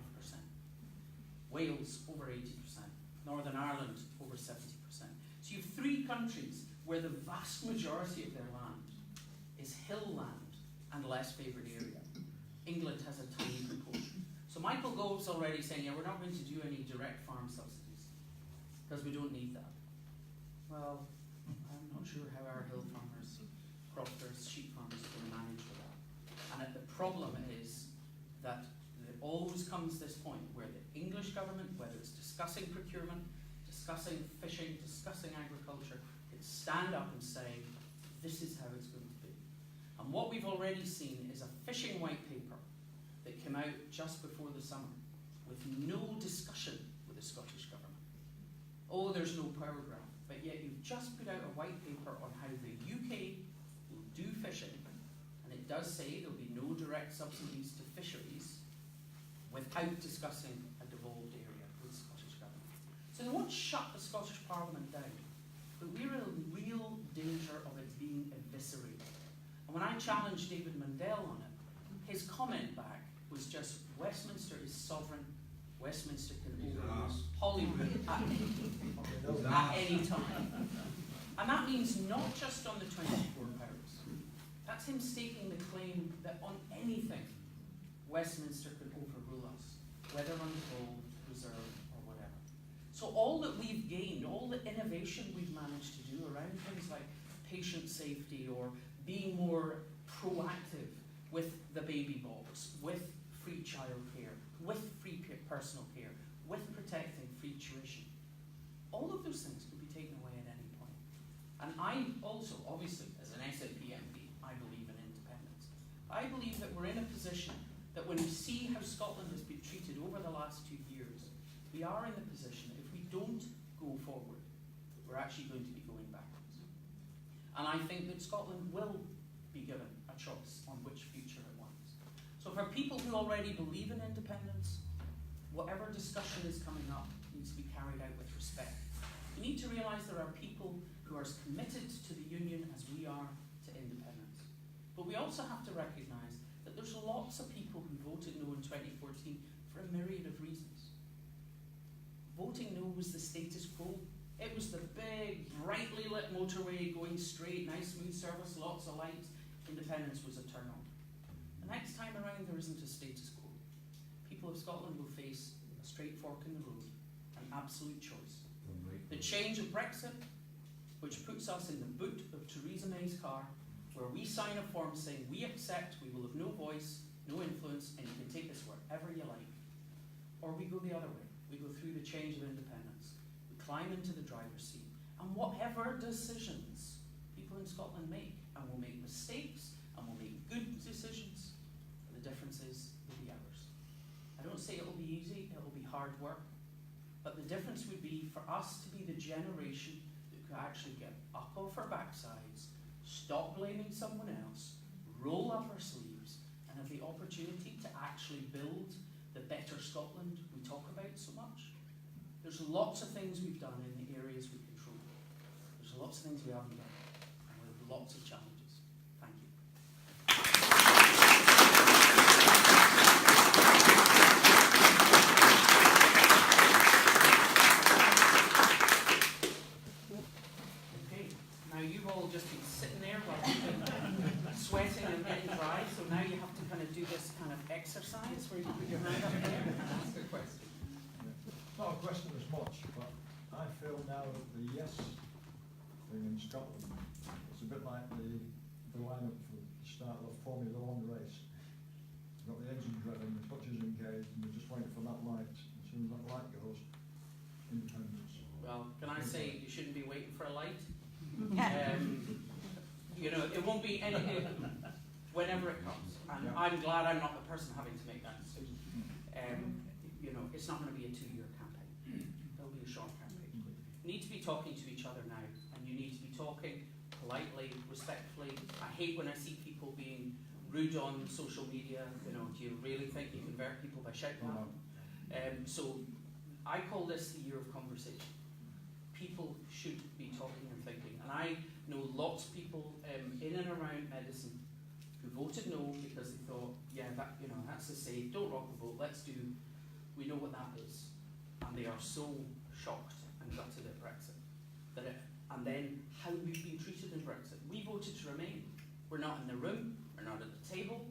Wales, over 80%. Northern Ireland, over 70%. So you have 3 countries where the vast majority of their land is hill land and less favoured area. England has a tiny proportion. So Michael Gove's already saying, yeah, we're not going to do any direct farm subsidies because we don't need that. Well, I'm not sure how our hill farmers, croppers, sheep farmers are going to manage with that. And the problem is that there always comes this point where the English government, whether it's discussing procurement, discussing fishing, discussing agriculture, can stand up and say, this is how it's going to be. And what we've already seen is a fishing white paper that came out just before the summer with no discussion with the Scottish government. Oh, there's no power grant. But yet you've just put out a white paper on how the UK will do fishing, and it does say there'll be no direct subsidies to fisheries without discussing a devolved area with the Scottish government. So they won't shut the Scottish Parliament down, but we're in real danger of it being eviscerated. And when I challenged David Mundell on it, his comment back was just, Westminster is sovereign, Westminster can overrule Hollywood at any time. And that means not just on the 24 powers. That's him staking the claim that on anything, Westminster could overrule us, whether on devolved, reserve, or whatever. So all that we've gained, all the innovation we've managed to do around things like patient safety or being more proactive with the baby box, with free childcare, with free personal care, with protecting free tuition. All of those things could be taken away at any point. And I also, obviously, as an SNP MP, I believe in independence. I believe that we're in a position that when we see how Scotland has been treated over the last 2 years, we are in the position that if we don't go forward, we're actually going to be going backwards. And I think that Scotland will be given a choice on which future it wants. So for people who already believe in independence, whatever discussion is coming up needs to be carried out with respect. We need to realise there are people who are as committed to the Union as we are to independence. But we also have to recognise that there's lots of people who voted no in 2014 for a myriad of reasons. Voting no was the status quo. It was the big, brightly lit motorway going straight, nice smooth service, lots of lights. Independence was a turn on. The next time around, there isn't a status quo. People of Scotland will face a straight fork in the road, an absolute choice. The change of Brexit, which puts us in the boot of Theresa May's car, where we sign a form saying we accept we will have no voice, no influence, and you can take us wherever you like. Or we go the other way. We go through the change of independence. We climb into the driver's seat. And whatever decisions people in Scotland make, and we'll make mistakes, and we'll make good decisions, the difference is will be ours. I don't say it'll be easy, it'll be hard work, but the difference would be for us to be the generation that could actually get up off our backsides, stop blaming someone else, roll up our sleeves, and have the opportunity to actually build the better Scotland we talk about so much. There's lots of things we've done in the areas we control. There's lots of things we haven't done, and we have lots of challenges. Thank you. Okay, now you've all just been sitting there while you've been sweating and getting dry, so now you have to kind of do this kind of exercise where you put your hand up there and ask a question. Not a question as much, but I feel now that the yes thing in Scotland, it's a bit like the lineup for the start of the Formula One race. You've got the engine revving, the clutch is engaged, and you're just waiting for that light. As soon as that light goes, independence. Well, can I say you shouldn't be waiting for a light? You know, it won't be any whenever it comes. And Yeah. I'm glad I'm not the person having to make that decision. You know, it's not going to be a 2-year campaign. It'll be a short campaign. You need to be talking to each other now, and you need to be talking politely, respectfully. I hate when I see people being rude on social media. You know, do you really think you convert people by shouting at them? So I call this the year of conversation. People should be talking and thinking. And I know lots of people in and around medicine who voted no because they thought, yeah, that, you know, that's a safe, don't rock the boat, let's do, we know what that is. And they are so shocked and gutted at Brexit. And then how we've been treated in Brexit. We voted to remain. We're not in the room, we're not at the table,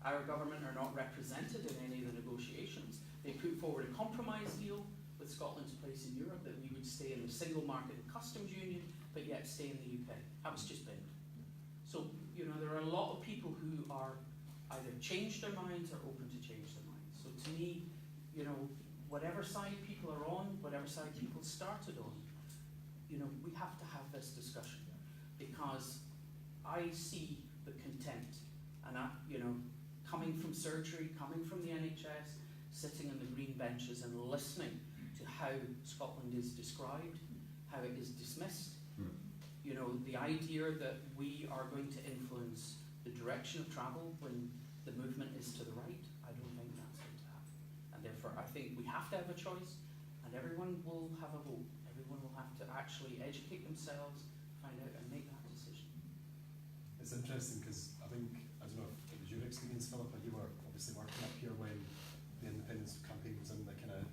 our government are not represented in any of the negotiations. They put forward a compromise deal with Scotland's place in Europe that we would stay in the single market and customs union, but yet stay in the UK. That was just binned. So, you know, there are a lot of people who are either changed their minds or open to change their minds. So to me, you know, whatever side people are on, whatever side people started on, you know, we have to have this discussion because I see the contempt and, you know, coming from surgery, coming from the NHS, sitting on the green benches and listening to how Scotland is described, how it is dismissed. You know, the idea that we are going to influence the direction of travel when the movement is to the right, I don't think that's going to happen. And therefore, I think we have to have a choice, and everyone will have a vote. Everyone will have to actually educate themselves, find out, and make that decision. It's interesting because I think, I don't know if it was your experience, Philippa, you were obviously working up here when the independence campaign was in the kind of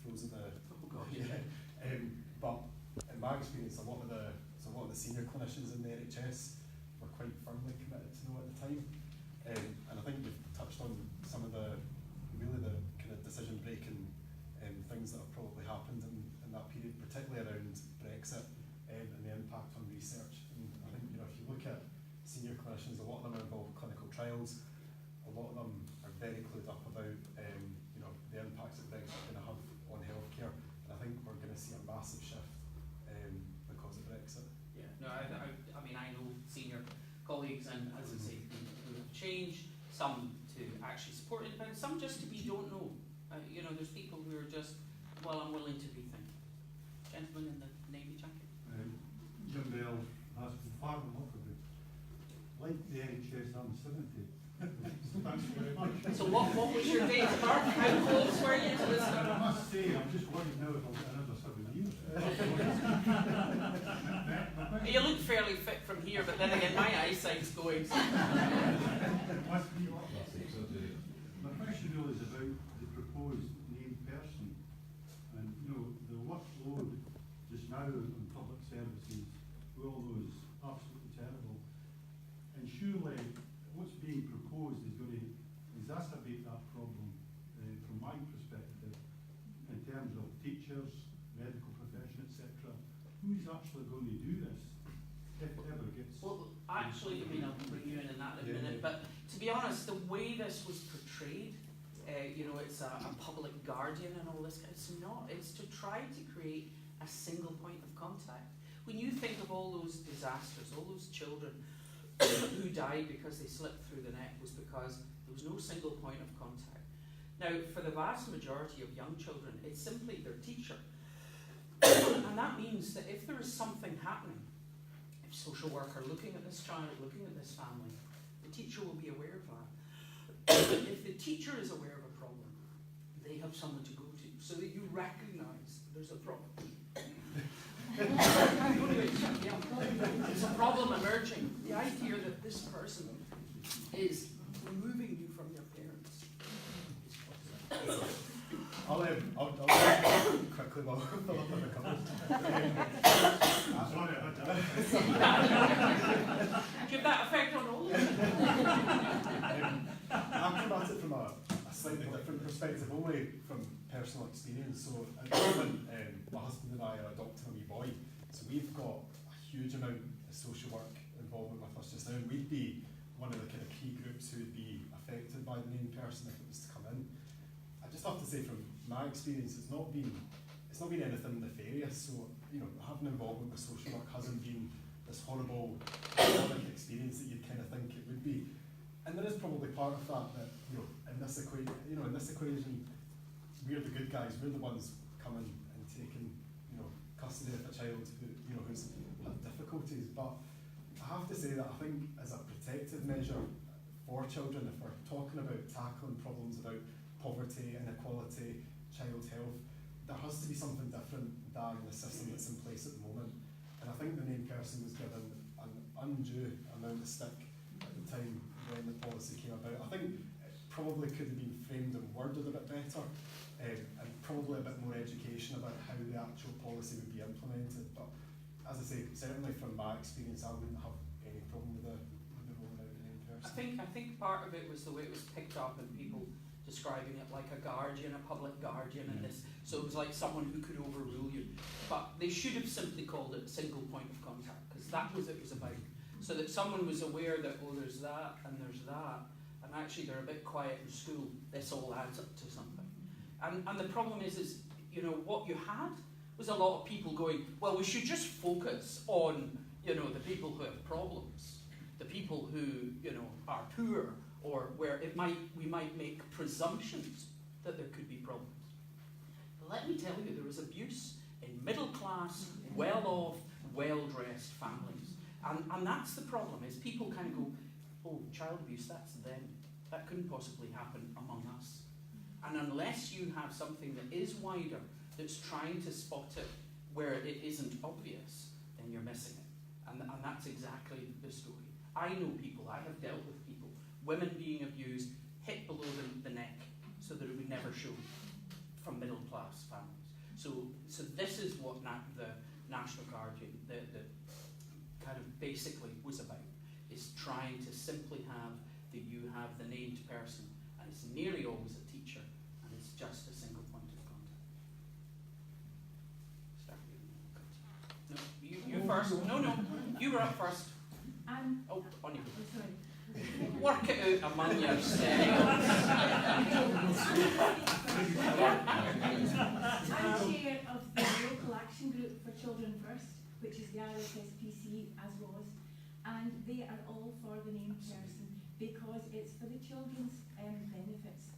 throes of the... Oh God, yeah. But in my experience, a lot of the senior clinicians in the NHS were quite firmly committed to no at the time. And I think you've touched on some of the kind of decision breaking things that have probably happened in that period, particularly around Brexit and the impact on research. And I think, you know, if you look at senior clinicians, a lot of them are involved in clinical trials, a lot of them are very clued up about you know, the impacts that Brexit is going to have on healthcare. And I think we're going to see a massive shift because of Brexit. Yeah, no, I mean, I know senior colleagues, and as I say, who have changed, some to actually support independence, some just to be don't know. You know, there's people who are just, well, I'm willing to rethink. Gentleman in the navy jacket. Jim Bell has been far from Lockerbie. Like the NHS, I'm 70. Thanks very much. So what was your date of birth? How close were you to this? I must say, I'm just worried now if I'll get another 7 years. You look fairly fit from here, but then again, my eyesight's going. So. Must be up. My question really is about the proposed named person. And, the workload just now on public services, we all know is absolutely terrible. And surely what's being proposed is going to exacerbate that problem from my perspective in terms of teachers, medical profession, etc. Who's actually going to do this if it ever gets... Well, actually, I'll bring you in that in a minute, but to be honest, the way this was portrayed, it's a public guardian and all this, it's not. It's to try to create a single point of contact. When you think of all those disasters, all those children who died because they slipped through the net, was because there was no single point of contact. Now, for the vast majority of young children, it's simply their teacher. And that means that if there is something happening, if social worker looking at this child, looking at this family, the teacher will be aware of that. If the teacher is aware of a problem, they have someone to go to, so that you recognise there's a problem. There's a problem emerging. The idea that this person is removing you from your parents. I'll quickly while Philippa recovers. Sorry, I had that. Give that effect on all of them. I come at it from a slightly different perspective, only from personal experience. So at the moment, my husband and I are adopting a wee boy, so we've got a huge amount of social work involvement with us just now, and we'd be one of the kind of key groups who would be affected by the named person if it was to come in. I just have to say, from my experience, it's not been anything nefarious. So having involvement with social work hasn't been this horrible experience that you'd kind of think it would be. And there is probably part of that in this equation, we're the good guys. We're the ones coming and taking custody of a child who's had difficulties. But I have to say that I think as a protective measure for children, if we're talking about tackling problems about poverty, inequality, child health, there has to be something different than the system that's in place at the moment. And I think the named person was given an undue amount of stick at the time when the policy came about. I think it probably could have been framed and worded a bit better, and probably a bit more education about how the actual policy would be implemented. But as I say, certainly from my experience, I wouldn't have any problem with the rolling out the named person. I think part of it was the way it was picked up and people describing it like a guardian, a public guardian, and this. So it was like someone who could overrule you. But they should have simply called it single point of contact, because that was what it was about. So that someone was aware that, oh, there's that and there's that, and actually they're a bit quiet in school. This all adds up to something. And the problem is what you had was a lot of people going, well, we should just focus on the people who have problems, the people who are poor, or where we might make presumptions that there could be problems. But let me tell you, there is abuse in middle class, well-off, well-dressed families. And that's the problem, is people kind of go, oh, child abuse, that's them. That couldn't possibly happen among us. And unless you have something that is wider, that's trying to spot it where it isn't obvious, then you're missing it. And that's exactly the story. I know people, I have dealt with people, women being abused, hit below the neck, so that it would never show, from middle class families. So this is what the National Guardian, the kind of basically was about, is trying to simply have you have the named person, and it's nearly always a teacher, and it's just a single point of contact. Start with you. No, you first. No, you were up first. Oh, on you. Sorry. Work it out among yourselves. I'm chair of the local action group for Children First, which is the RSSPC as was, and they are all for the named person because it's for the children's benefits.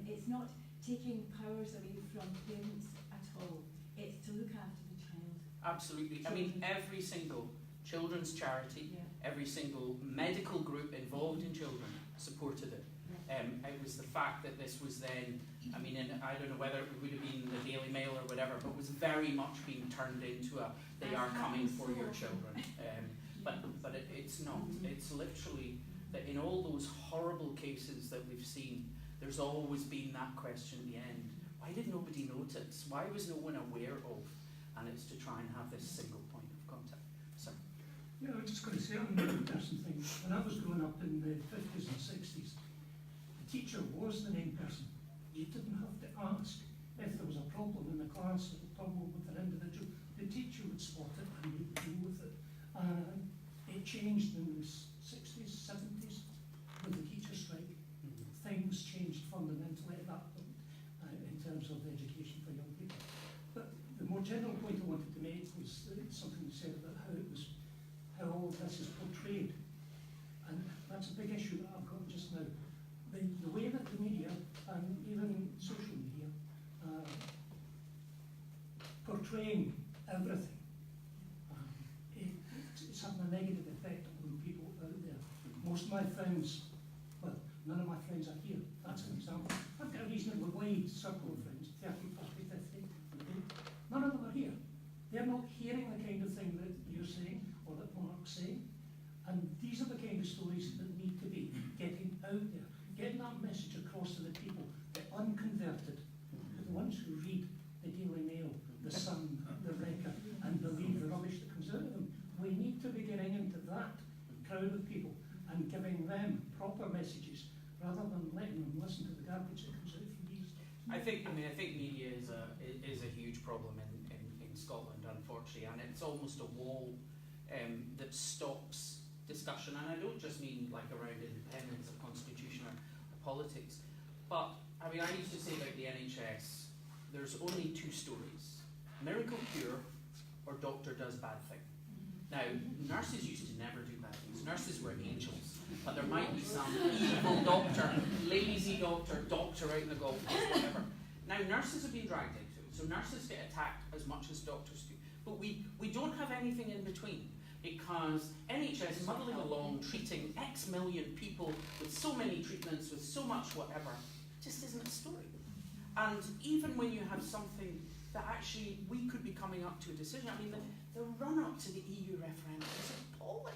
It's not taking powers away from parents at all. It's to look after the child. Absolutely. I mean, every single children's charity, every single medical group involved in children supported it. It was the fact that this was then, I mean, I don't know whether it would have been the Daily Mail or whatever, but it was very much being turned into they are coming for your children. But it's not. It's literally that in all those horrible cases that we've seen, there's always been that question at the end. Why did nobody notice? Why was no one aware of? And it's to try and have this single point of contact. So, Yeah, I was just going to say on the named person thing. When I was growing up in the 50s and 60s, the teacher was the named person. You didn't have to ask if there was a problem in the class or a problem with an individual. The teacher would spot it and would deal with it. It changed in the 60s, 70s with the teacher strike. Things changed fundamentally at that point in terms of education for young people. But the more general point I wanted to make was something you said about how all of this is portrayed. And that's a big issue that I've got just now. The way that the media, and even social media, portraying everything, it's having a negative effect on people out there. Most of my friends, well, none of my friends are here. That's an example. I've got a reasonably wide circle of friends, 30, 40, 50. Okay? None of them are here. They're not hearing the kind of thing that you're saying or that Mark's saying. And these are the kind of stories that need to be getting out there, getting that message across to the people, the unconverted, the ones who read the Daily Mail, the Sun, the Record, and believe the rubbish that comes out of them. We need to be getting into that crowd of people and giving them proper messages rather than letting them listen to the garbage that comes out from these. I think media is a huge problem in Scotland, unfortunately, and it's almost a wall that stops discussion. And I don't just mean like around independence or constitution or politics, but I mean, I used to say about the NHS, there's only two stories: miracle cure or doctor does bad thing. Now, nurses used to never do bad things. Nurses were angels, but there might be some evil doctor, lazy doctor out in the golf course, whatever. Now, nurses have been dragged into it, so nurses get attacked as much as doctors do. But we don't have anything in between, because NHS muddling along, treating X million people with so many treatments, with so much whatever, just isn't a story. And even when you have something that actually we could be coming up to a decision, I mean, the run-up to the EU referendum is appalling.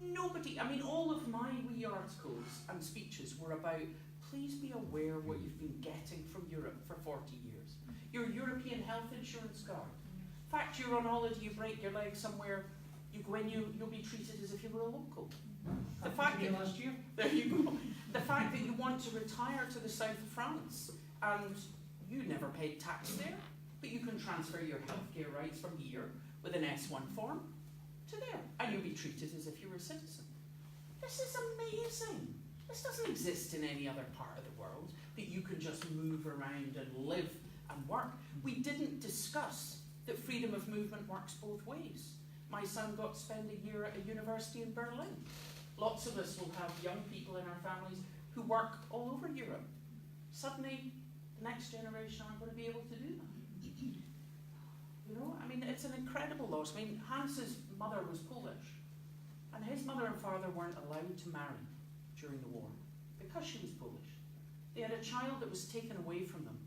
Nobody, I mean, all of my wee articles and speeches were about, please be aware what you've been getting from Europe for 40 years. Your European health insurance card. In fact, you're on holiday, you break your leg somewhere, you go in, you'll be treated as if you were a local. The fact that last year. There you go. The fact that you want to retire to the south of France and you never paid tax there, but you can transfer your healthcare rights from here with an S1 form to there, and you'll be treated as if you were a citizen. This is amazing. This doesn't exist in any other part of the world, that you can just move around and live and work. We didn't discuss that freedom of movement works both ways. My son got to spend a year at a university in Berlin. Lots of us will have young people in our families who work all over Europe. Suddenly, the next generation aren't going to be able to do that. You know, I mean, it's an incredible loss. I mean, Hans's mother was Polish, and his mother and father weren't allowed to marry during the war because she was Polish. They had a child that was taken away from them.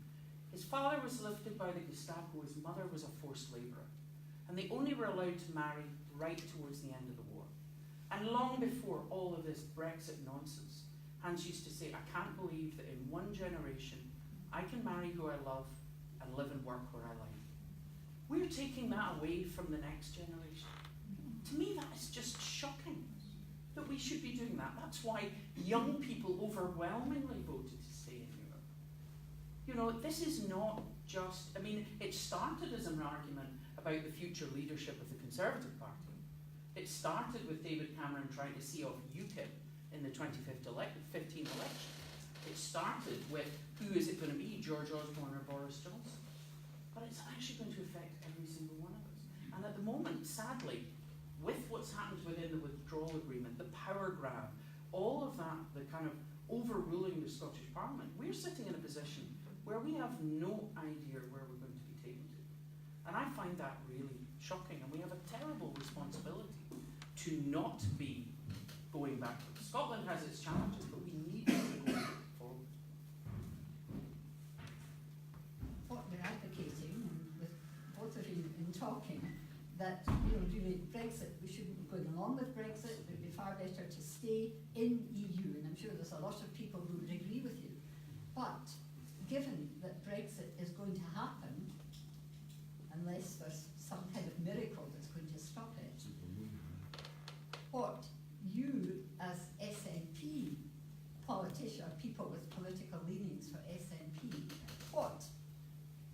His father was lifted by the Gestapo, his mother was a forced labourer, and they only were allowed to marry right towards the end of the war. And long before all of this Brexit nonsense, Hans used to say, I can't believe that in one generation I can marry who I love and live and work where I like. We're taking that away from the next generation. To me, that is just shocking that we should be doing that. That's why young people overwhelmingly voted to stay in Europe. You know, this is not just, I mean, it started as an argument about the future leadership of the Conservative Party. It started with David Cameron trying to see off UKIP in the 2015 election. It started with, who is it going to be, George Osborne or Boris Johnson? But it's actually going to affect every single one of us. And at the moment, sadly, with what's happened within the withdrawal agreement, the power grab, all of that, the kind of overruling the Scottish Parliament, we're sitting in a position where we have no idea where we're going to be taken to. And I find that really shocking, and we have a terrible responsibility to not be going backwards. Scotland has its challenges, but we need to go forward. What we're advocating, with both of you in talking, that really Brexit, we shouldn't be going along with Brexit. It would be far better to stay in EU, and I'm sure there's a lot of people who would agree with you. But given that Brexit is going to happen, unless there's some kind of miracle that's going to stop it, what you as SNP politician, or people with political leanings for SNP, what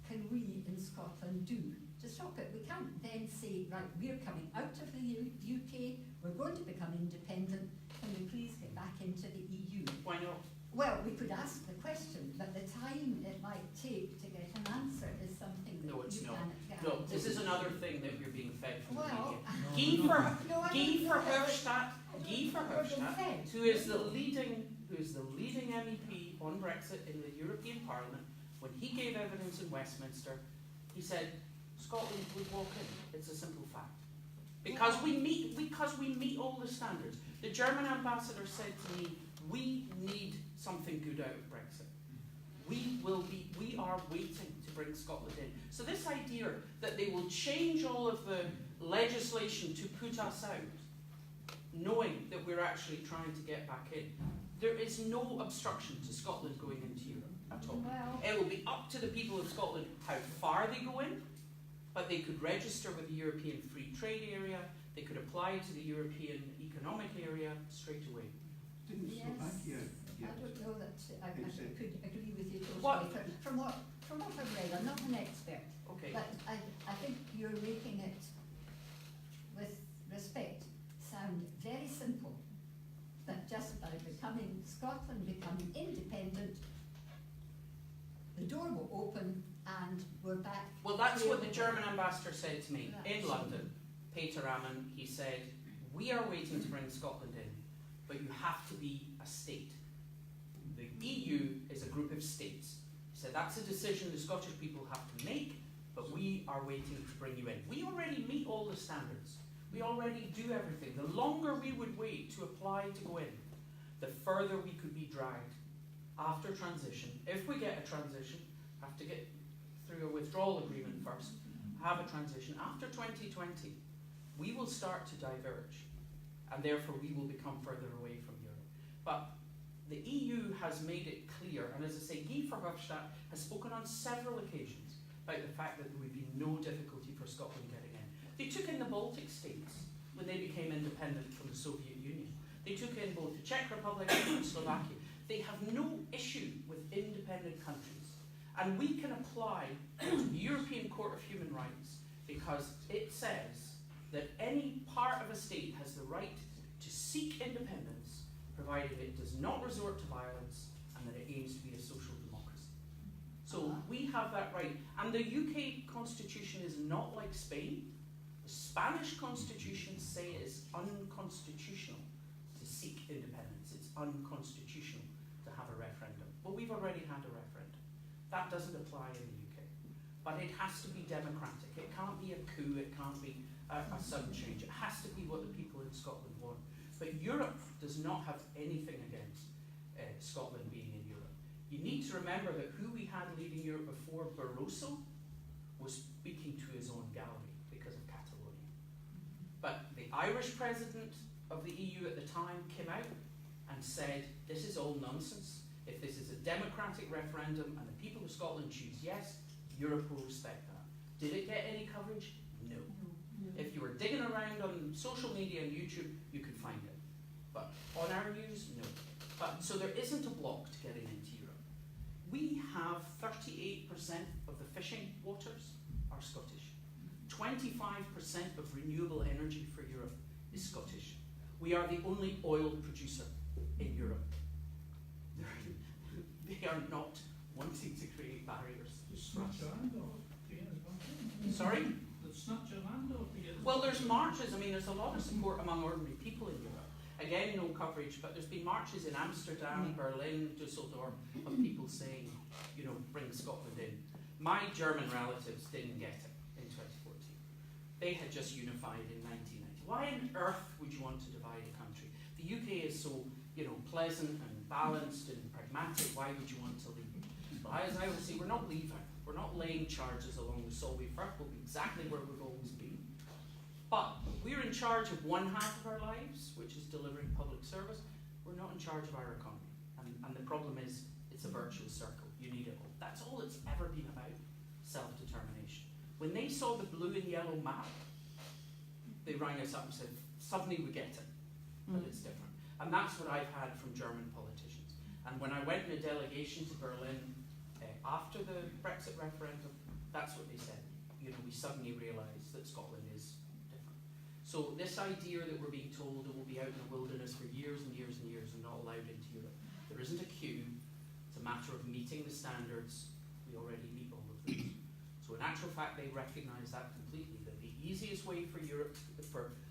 can we in Scotland do to stop it? We can't then say, right, we're coming out of the UK, we're going to become independent, can we please get back into the EU? Why not? Well, we could ask the question, but the time it might take to get an answer is something that No, it's you not. can't No, this is another thing that you're being fed from Well, the media. no, I Guy don't know that- Verhofstadt, who is the leading MEP on Brexit in the European Parliament, when he gave evidence in Westminster, he said Scotland would walk in. It's a simple fact. Because we meet all the standards. The German ambassador said to me, we need something good out of Brexit. We are waiting to bring Scotland in. So this idea that they will change all of the legislation to put us out, knowing that we're actually trying to get back in, there is no obstruction to Scotland going into Europe at all. Well, It will be up to the people of Scotland how far they go in, but they could register with the European Free Trade Area, they could apply to the European Economic Area straight away. Didn't yes, Slovakia I get don't know that I could agree with you totally. What? From what I've read, I'm not an expert, Okay. but I think you're making it, with respect, sound very simple. That just by Scotland becoming independent, the door will open and we're back. Well, that's what the to- German ambassador said to me in That's- London. Peter Ammon, he said, we are waiting to bring Scotland in, but you have to be a state. The EU is a group of states. He said, that's a decision the Scottish people have to make, but we are waiting to bring you in. We already meet all the standards. We already do everything. The longer we would wait to apply to go in, the further we could be dragged after transition. If we get a transition, have to get through a withdrawal agreement first, have a transition. After 2020, we will start to diverge, and therefore we will become further away from Europe. But the EU has made it clear, and as I say, Guy Verhofstadt has spoken on several occasions about the fact that there would be no difficulty for Scotland getting in. They took in the Baltic states when they became independent from the Soviet Union. They took in both the Czech Republic and Slovakia. They have no issue with independent countries. And we can apply to the European Court of Human Rights because it says that any part of a state has the right to seek independence, provided it does not resort to violence and that it aims to be a social democracy. So we have that right. And the UK constitution is not like Spain. The Spanish constitution says unconstitutional to seek independence. It's unconstitutional to have a referendum. Well, we've already had a referendum. That doesn't apply in the UK. But it has to be democratic. It can't be a coup. It can't be a sudden change. It has to be what the people in Scotland want. But Europe does not have anything against Scotland being in Europe. You need to remember that who we had leading Europe before Barroso was speaking to his own gallery because of Catalonia. But the Irish president of the EU at the time came out and said, this is all nonsense. If this is a democratic referendum and the people of Scotland choose yes, Europe will respect that. Did it get any coverage? No. If you were digging around on social media and YouTube, you could find it. But on our news, no. But so there isn't a block to getting into Europe. We have 38% of the fishing waters are Scottish. 25% of renewable energy for Europe is Scottish. We are the only oil producer in Europe. They are not wanting to create barriers. Sorry? Well, there's marches. I mean, there's a lot of support among ordinary people in Europe. Again, no coverage, but there's been marches in Amsterdam, Berlin, Dusseldorf of people saying, you know, bring Scotland in. My German relatives didn't get it in 2014. They had just unified in 1990. Why on earth would you want to divide a country? The UK is so, you know, pleasant and balanced and pragmatic. Why would you want to leave? Well, as I would say, we're not leaving. We're not laying charges along the Solway Firth. We'll be exactly where we've always been. But we're in charge of one half of our lives, which is delivering public service. We're not in charge of our economy. And the problem is, it's It's a virtuous circle. You need it all. That's all it's ever been about, self-determination. When they saw the blue and yellow map, they rang us up and said, suddenly we get it, but it's different. And that's what I've had from German politicians. And when I went in a delegation to Berlin after the Brexit referendum, that's what they said. You know, we suddenly realised that Scotland is different. So this idea that we're being told that we'll be out in the wilderness for years and years and years and not allowed into Europe, there isn't a queue. It's a matter of meeting the standards. We already meet all of those. So in actual fact, they recognise that completely, that the easiest way for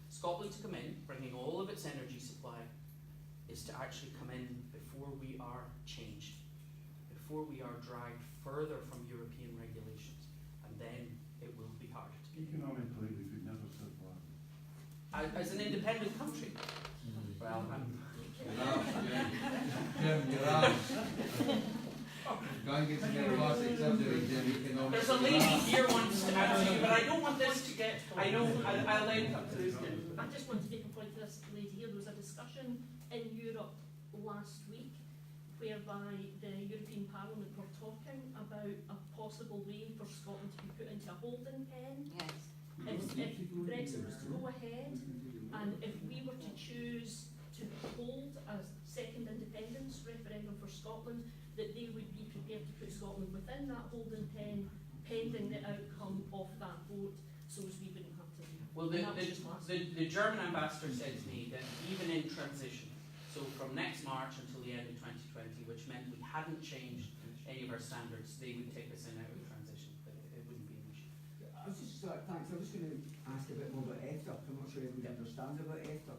Scotland to come in, bringing all of its energy supply, is to actually come in before we are changed, before we are dragged further from European regulations, and then it will be hard. Economically, we could never survive. As an independent country, well, Jim, you're out. Go and get some antibiotics surgery, Jim. Economics. there's a lady here wants to answer you, but I don't want this to get. I know I'll let it come to this. I just want to make a point to this lady here. There was a discussion in Europe last week whereby the European Parliament were talking about a possible way for Scotland to be put into a holding pen. Yes. If Brexit was to go ahead, and if we were to choose to hold a second independence referendum for Scotland, that they would be prepared to put Scotland within that holding pen, pending the outcome of that vote, so as we wouldn't have to. Well, the German ambassador said to me that even in transition, so from next March until the end of 2020, which meant we hadn't changed any of our standards, they would take us in out of transition, but it wouldn't be an issue. I was just, thanks, I was just going to ask a bit more about EFTA. I'm not sure everybody understands about EFTA.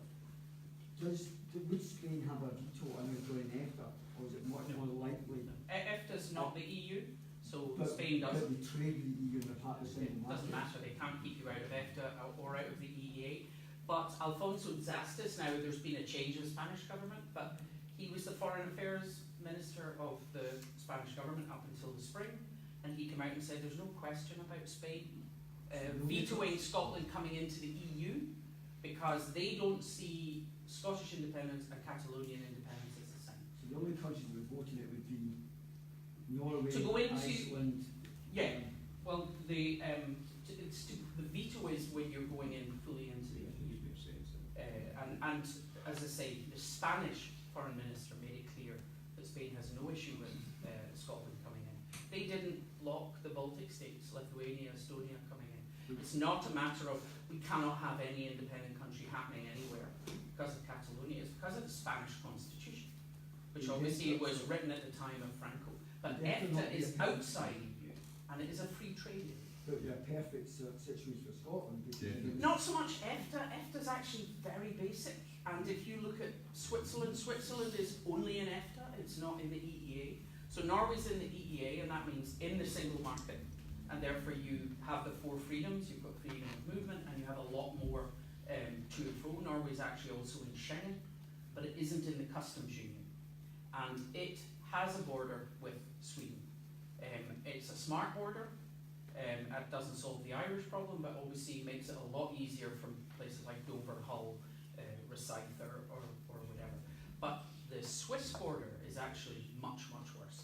Would Spain have a veto on withdrawing EFTA, or is it much more likely? EFTA's not the EU, so But Spain doesn't. we trade with the EU and the part of the It single doesn't market. matter, they can't keep you out of EFTA or out of the EEA. But Alfonso Zastas, now there's been a change in the Spanish government, but he was the foreign affairs minister of the Spanish government up until the spring, and he came out and said there's no question about Spain vetoing Scotland coming into the EU, because they don't see Scottish independence and Catalonian independence as the same. So the only countries that would vote in it would be Norway, To go into- Iceland. Yeah, well, the veto is when you're going in fully into the EU. And as I say, the Spanish foreign minister made it clear that Spain has no issue with Scotland coming in. They didn't block the Baltic states, Lithuania, Estonia coming in. It's not a matter of we cannot have any independent country happening anywhere because of Catalonia. It's because of the Spanish constitution, which obviously was written at the time of Franco. But EFTA is outside EU, and it is a free trade area. But yeah, perfect situation for Scotland. Because Not so much EFTA. EFTA is actually very basic. And if you look at Switzerland, Switzerland is only in EFTA. It's not in the EEA. So Norway's in the EEA, and that means in the single market. And therefore you have the 4 freedoms. You've got freedom of movement, and you have a lot more to and fro. Norway's actually also in Schengen, but it isn't in the customs union. And it has a border with Sweden. It's a smart border. It doesn't solve the Irish problem, but obviously makes it a lot easier from places like Dover, Hull, Rosyth, or whatever. But the Swiss border is actually much, much worse.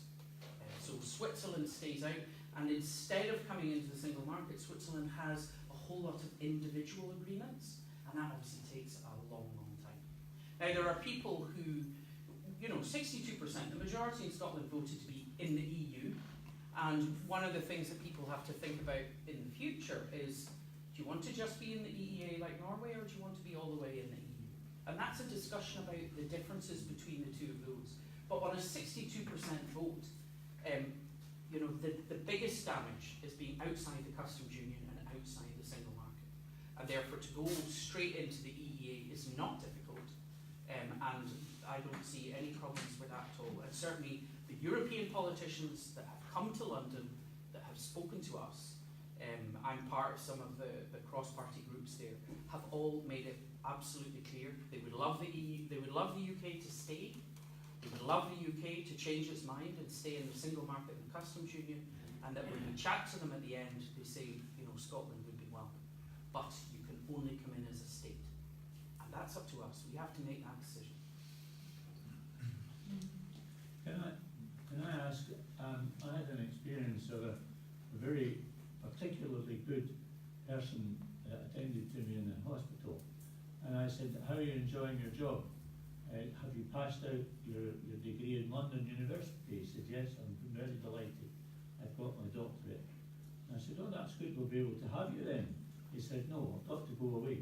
So Switzerland stays out, and instead of coming into the single market, Switzerland has a whole lot of individual agreements, and that obviously takes a long, long time. Now, there are people who, 62%, the majority in Scotland voted to be in the EU. And one of the things that people have to think about in the future is, do you want to just be in the EEA like Norway, or do you want to be all the way in the EU? And that's a discussion about the differences between the two of those. But on a 62% vote, the biggest damage is being outside the customs union and outside the single market. And therefore to go straight into the EEA is not difficult, and I don't see any problems with that at all. And certainly the European politicians that have come to London, that have spoken to us, I'm part of some of the cross-party groups there, have all made it absolutely clear they would love the EU, they would love the UK to stay, they would love the UK to change its mind and stay in the single market and customs union, and that when we chat to them at the end, they say, Scotland would be welcome, but you can only come in as a state. And that's up to us. We have to make that decision. Can I particularly good person that attended to me in the hospital. And I said, how are you enjoying your job? Have you passed out your degree in London University? He said, yes, I'm very delighted. I've got my doctorate. And I said, oh, that's good, we'll be able to have you then. He said, no, I've got to go away.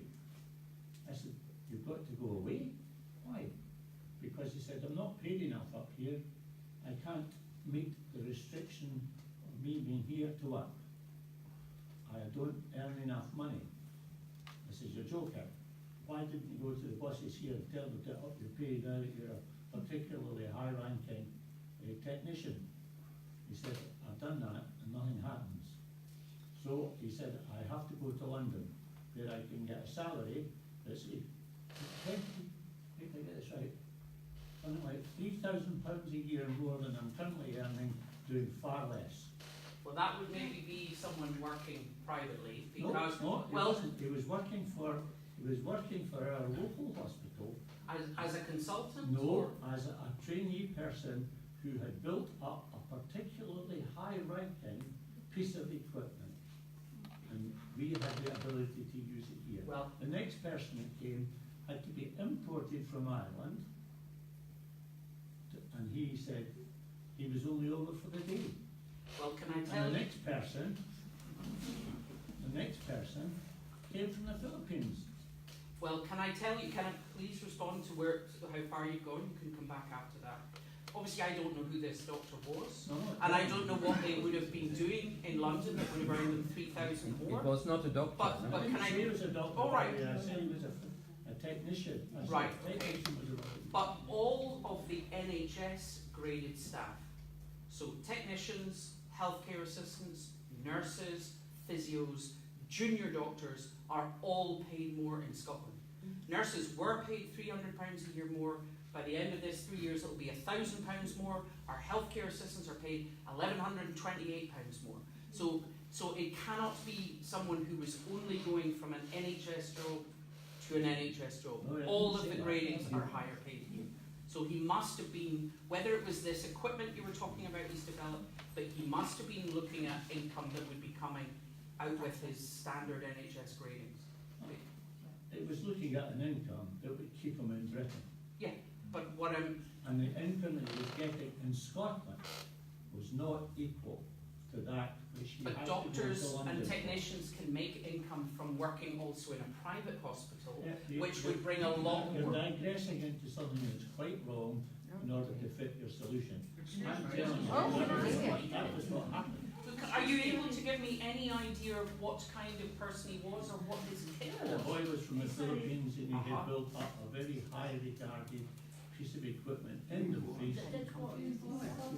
I said, you've got to go away? Why? Because he said, I'm not paid enough up here. I can't meet the restriction of me being here to work. I don't earn enough money. I said, you're joking. Why didn't you go to the bosses here and tell them to up your pay now that you're a particularly high-ranking technician? He said, I've done that and nothing happens. So he said, I have to go to London where I can get a salary that's, if I get this right, something like £3,000 a year more than I'm currently earning, doing far less. Well, that would maybe be someone working privately, No, because, no, it well, wasn't. He was working for our local hospital. as a consultant? No, as a trainee person who had built up a particularly high-ranking piece of equipment, and we had the ability to use it here. Well, The next person that came had to be imported from Ireland, and he said he was only over for the day. well, can I And tell the you? next person came from the Philippines. Well, can I tell you, can I please respond to how far you've gone? You can come back after that. Obviously, I don't know who this doctor was, No, and I don't know what they would have been doing in London that would have earned them 3,000 more. It was not a doctor. But- no? but- can I- say he was a doctor? All right. I said he was a technician. I said Right, a technician was a But all of the NHS graded staff, so technicians, healthcare assistants, nurses, physios, junior doctors, are all paid more in Scotland. Nurses were paid £300 a year more. By the end of this 3 years, it will be £1,000 more. Our healthcare assistants are paid £1,128 more. So it cannot be someone who was only going from an NHS job to an NHS job. Oh, yeah, All I of didn't the say that. gradings are higher paid here. So he must have been, whether it was this equipment you were talking about he's developed, but he must have been looking at income that would be coming out with his standard NHS gradings. It was looking at an income that would keep him in Britain. But what I'm, And the income that he was getting in Scotland was not equal to that which he but had doctors to go to London. and technicians can make income from working also in a private hospital, Yeah, which would bring a lot You're more. digressing into something that's quite wrong in order to fit your solution. I'm telling you, Oh, can I ask you? that was what happened. Look, are you able to give me any idea of what kind of person he was or what his kit The was? boy was from the Philippines and he Uh-huh. had built up a very high regarded piece of equipment in the place. Did what? He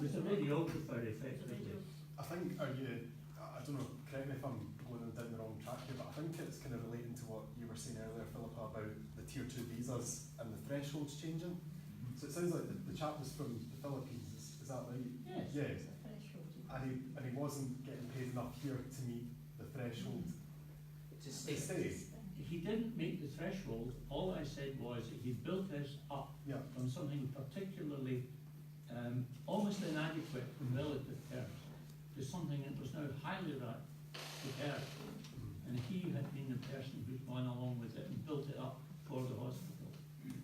was a radiographer effectively. I think, I don't know, correct me if I'm going down the wrong track here, but I think it's kind of relating to what you were saying earlier, Philippa, about the tier 2 visas and the thresholds changing. So it sounds like the chap was from the Philippines, is that right? Yes. Yeah. And he wasn't getting paid enough here to meet the threshold To to stay. stay. He didn't meet the threshold. All I said was that he built this up Yeah. from something particularly almost inadequate in relative terms to something that was now highly prepared. And he had been the person who'd gone along with it and built it up for the hospital,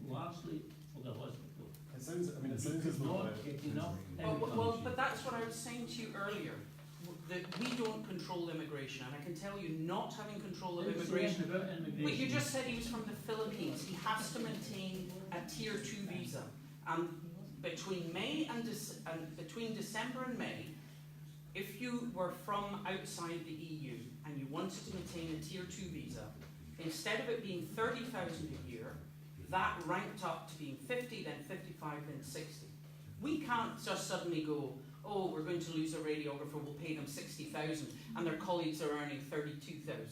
largely for the hospital. It sounds, I mean, it He sounds as could though not get enough Well, income. but that's what I was saying to you earlier, that we don't control immigration, and I can tell you, not having control of Didn't say immigration. anything about immigration. But you just said he was from the Philippines. He has to maintain a tier 2 visa, and between between December and May, if you were from outside the EU and you wanted to maintain a tier 2 visa, instead of it being 30,000 a year, that ranked up to being 50, then 55, then 60. We can't just suddenly go, oh, we're going to lose a radiographer, we'll pay them 60,000, and their colleagues are earning 32,000.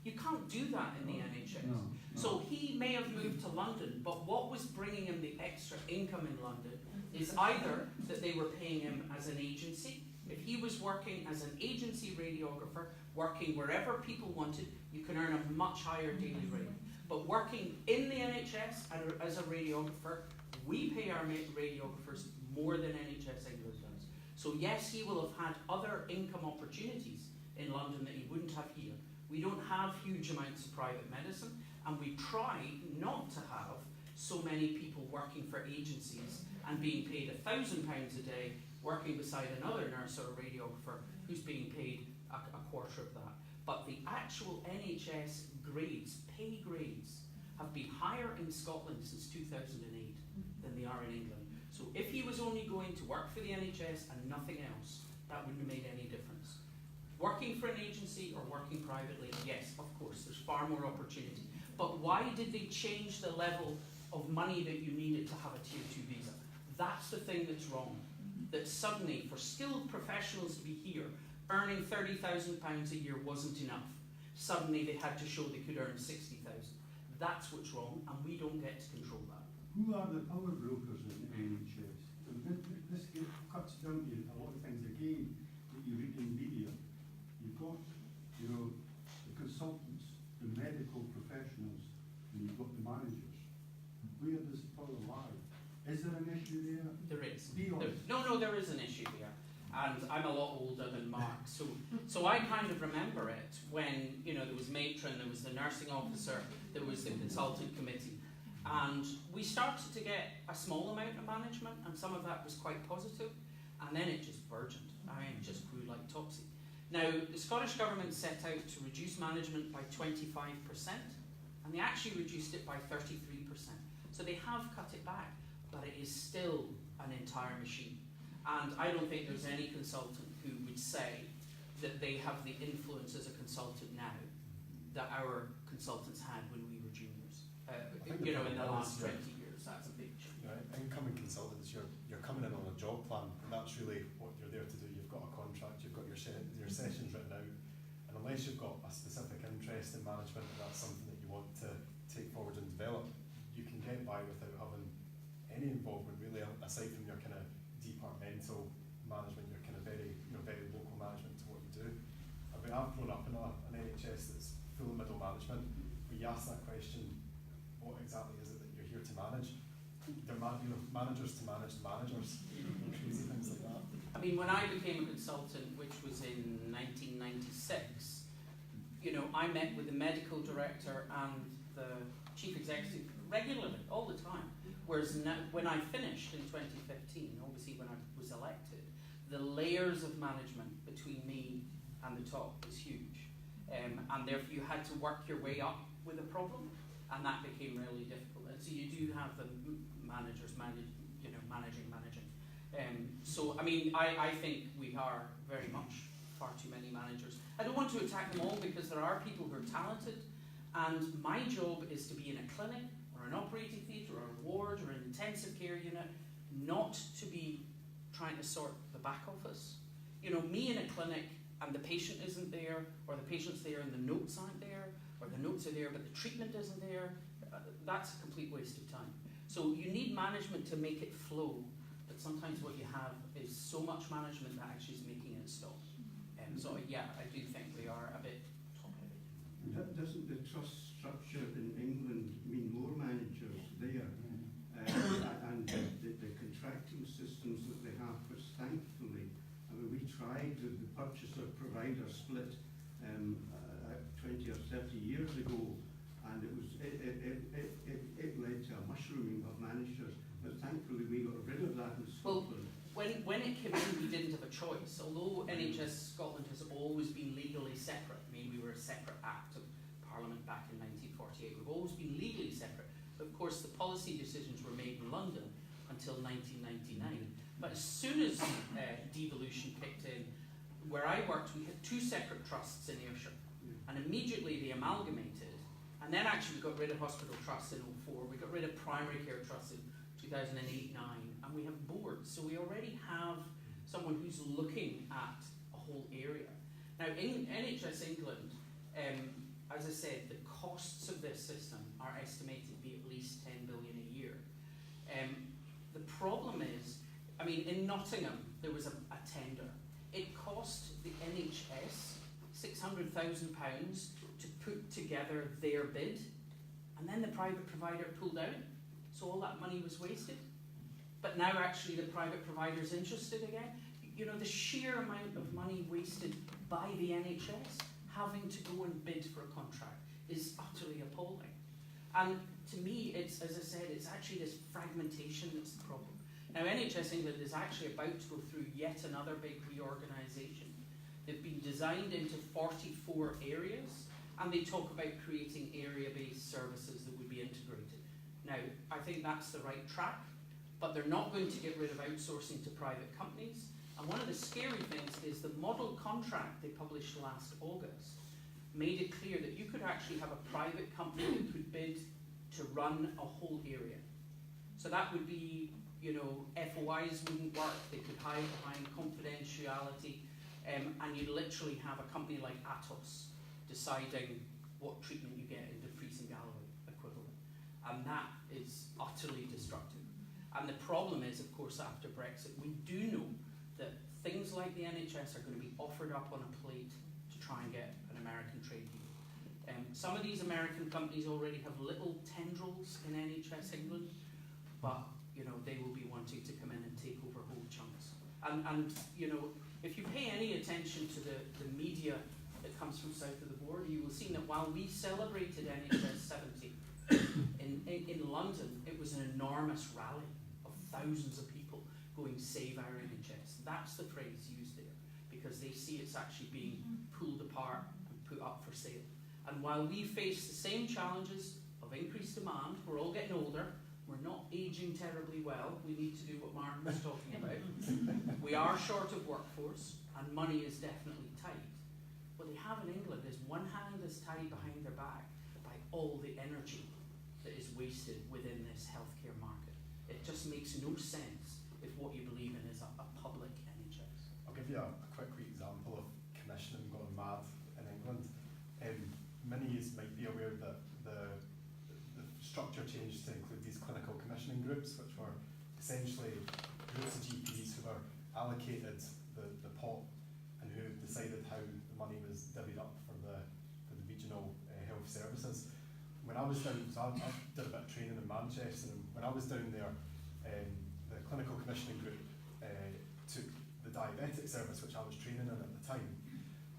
You can't do that in the NHS. No, no. So he may have moved to London, but what was bringing him the extra income in London is either that they were paying him as an agency. If he was working as an agency radiographer, working wherever people wanted, you can earn a much higher daily rate. But working in the NHS as a radiographer, we pay our radiographers more than NHS England does. So yes, he will have had other income opportunities in London that he wouldn't have here. We don't have huge amounts of private medicine, and we try not to have so many people working for agencies and being paid £1,000 a day, working beside another nurse or a radiographer who's being paid a quarter of that. But the actual NHS grades, pay grades, have been higher in Scotland since 2008 than they are in England. So if he was only going to work for the NHS and nothing else, that wouldn't have made any difference. Working for an agency or working privately, yes, of course, there's far more opportunity. But why did they change the level of money that you needed to have a Tier 2 visa? That's the thing that's wrong. That suddenly, for skilled professionals to be here, earning £30,000 a year wasn't enough. Suddenly they had to show they could earn 60,000. That's what's wrong, and we don't get to control that. Who are the power brokers in the NHS? This cuts down to a lot of things again that you read in media. You've got, you know, the consultants, the medical professionals, and you've got the managers. Where does the power lie? Is there an issue there? There is. Be honest. No, there is an issue there. And I'm a lot older than Mark, so I kind of remember it when, you know, there was matron, there was the nursing officer, there was the consultant committee. And we started to get a small amount of management, and some of that was quite positive, and then it just burgeoned. I mean, it just grew like topsy. Now, the Scottish Government set out to reduce management by 25%, and they actually reduced it by 33%. So they have cut it back, but it is still an entire machine. And I don't think there's any consultant who would say that they have the influence as a consultant now that our consultants had when we were juniors. You know, in the last 20 years, that's a big change. You know, incoming consultants, you're coming in on a job plan, and that's really what you're there to do. You've got a contract, you've got your sessions written out, and unless you've got a specific interest in management and that's something that you want to take forward and develop, you can get by without having any involvement really, aside from your kind of departmental management, your kind of very local management to what you do. I mean, I've grown up in an NHS that's full of middle management. When you ask that question, what exactly is it that you're here to manage? They're managers to manage the managers. Crazy things like that. I mean, when I became a consultant, which was in 1996, you know, I met with the medical director and the chief executive regularly, all the time. Whereas now, when I finished in 2015, obviously when I was elected, the layers of management between me and the top was huge. And therefore you had to work your way up with a problem, and that became really difficult. And so you do have the managers managing. So, I mean, I think we are very much far too many managers. I don't want to attack them all, because there are people who are talented, and my job is to be in a clinic or an operating theatre or a ward or an intensive care unit, not to be trying to sort the back office. You know, me in a clinic and the patient isn't there, or the patient's there and the notes aren't there, or the notes are there but the treatment isn't there, that's a complete waste of time. So you need management to make it flow, but sometimes what you have is so much management that actually is making it stop. So yeah, I do think we are a bit top-heavy. Doesn't the trust structure in England mean more managers there? And the contracting systems that they have, which thankfully, I mean, we tried the purchaser-provider split 20 or 30 years ago, and it led to a mushrooming of managers, but thankfully we got rid of that in Scotland. When it came in, we didn't have a choice. Although NHS Scotland has always been legally separate, I mean, we were a separate act of Parliament back in 1948, we've always been legally separate. Of course, the policy decisions were made in London until 1999. But as soon as devolution kicked in, where I worked, we had two separate trusts in Ayrshire. And immediately they amalgamated. And then actually we got rid of hospital trusts in 2004. We got rid of primary care trusts in 2008-09. And we have boards. So we already have someone who's looking at a whole area. Now, in NHS England, as I said, the costs of this system are estimated to be at least 10 billion a year. The problem is, I mean, in Nottingham, there was a tender. It cost the NHS £600,000 to put together their bid, and then the private provider pulled out, so all that money was wasted. But now actually the private provider is interested again. You know, the sheer amount of money wasted by the NHS having to go and bid for a contract is utterly appalling. And to me, it's, as I said, it's actually this fragmentation that's the problem. Now, NHS England is actually about to go through yet another big reorganisation. They've been designed into 44 areas, and they talk about creating area-based services that would be integrated. Now, I think that's the right track, but they're not going to get rid of outsourcing to private companies. And one of the scary things is the model contract they published last August made it clear that you could actually have a private company that could bid to run a whole area. So that would be, you know, FOIs wouldn't work, they could hide behind confidentiality, and you'd literally have a company like Atos deciding what treatment you get in the Priest and Galloway equivalent. And that is utterly destructive. And the problem is, of course, after Brexit, we do know that things like the NHS are going to be offered up on a plate to try and get an American trade deal. Some of these American companies already have little tendrils in NHS England, but you know, they will be wanting to come in and take over whole chunks. And you know, if you pay any attention to the media that comes from south of the border, you will see that while we celebrated NHS 70 in London, it was an enormous rally of thousands of people going, "Save our NHS." That's the phrase used there, because they see it's actually being pulled apart and put up for sale. And while we face the same challenges of increased demand, we're all getting older, we're not aging terribly well, we need to do what Martin was talking about. We are short of workforce, and money is definitely tight. What they have in England is one hand is tied behind their back by all the energy that is wasted within this healthcare market. It just makes no sense if what you believe in is a public NHS. I'll give you a quick example of commissioning gone mad in England. Many of you might be aware that the structure changed to include these clinical commissioning groups, which were essentially groups of GPs who were allocated the pot and who decided how the money was divvied up for the regional health services. When I was down, so I did a bit of training in Manchester, and when I was down there, the clinical commissioning group took the diabetic service, which I was training in at the time,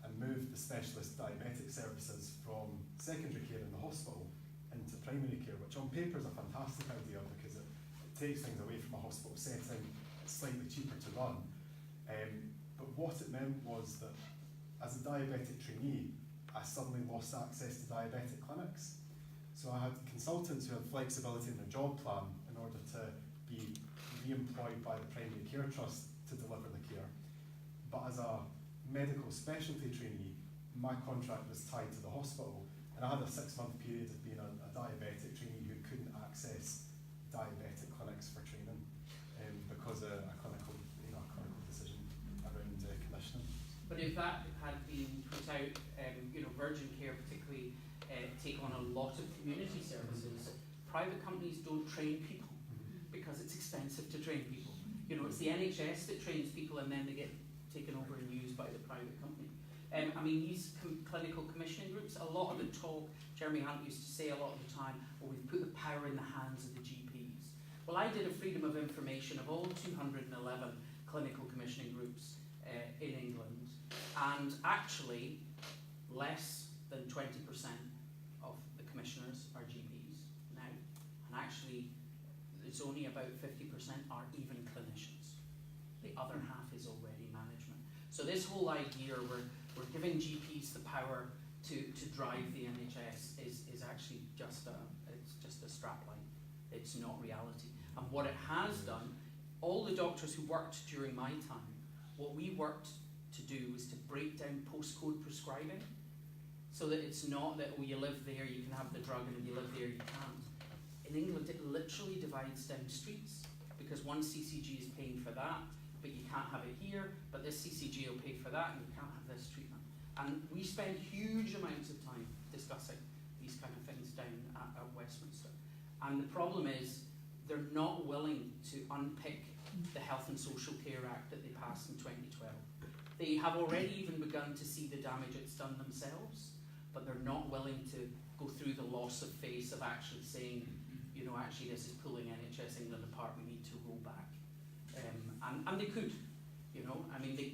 and moved the specialist diabetic services from secondary care in the hospital into primary care, which on paper is a fantastic idea because it takes things away from a hospital setting, it's slightly cheaper to run. But what it meant was that as a diabetic trainee, I suddenly lost access to diabetic clinics. So I had consultants who had flexibility in their job plan in order to be re-employed by the primary care trust to deliver the care. But as a medical specialty trainee, my contract was tied to the hospital, and I had a 6-month period of being a diabetic trainee who couldn't access diabetic clinics for training because of a clinical decision around commissioning. But if that had been put out, Virgin Care particularly take on a lot of community services, private companies don't train people because it's expensive to train people. You know, it's the NHS that trains people and then they get taken over and used by the private company. These clinical commissioning groups, a lot of the talk, Jeremy Hunt used to say a lot of the time, well, we've put the power in the hands of the GPs. Well, I did a freedom of information of all 211 clinical commissioning groups in England, and actually less than 20% of the commissioners are GPs now, and actually it's only about 50% are even clinicians. The other half is already management. So this whole idea we're giving GPs the power to drive the NHS is actually just a strapline. It's not reality. And what it has done, all the doctors who worked during my time, what we worked to do was to break down postcode prescribing, so that it's not that, oh, you live there, you can have the drug, and if you live there, you can't. In England, it literally divides down streets, because one CCG is paying for that, but you can't have it here, but this CCG will pay for that, and you can't have this treatment. And we spend huge amounts of time discussing these kind of things down at Westminster. And the problem is, they're not willing to unpick the Health and Social Care Act that they passed in 2012. They have already even begun to see the damage it's done themselves, but they're not willing to go through the loss of face of actually saying, you know, actually this is pulling NHS England apart, we need to roll back. And they could, they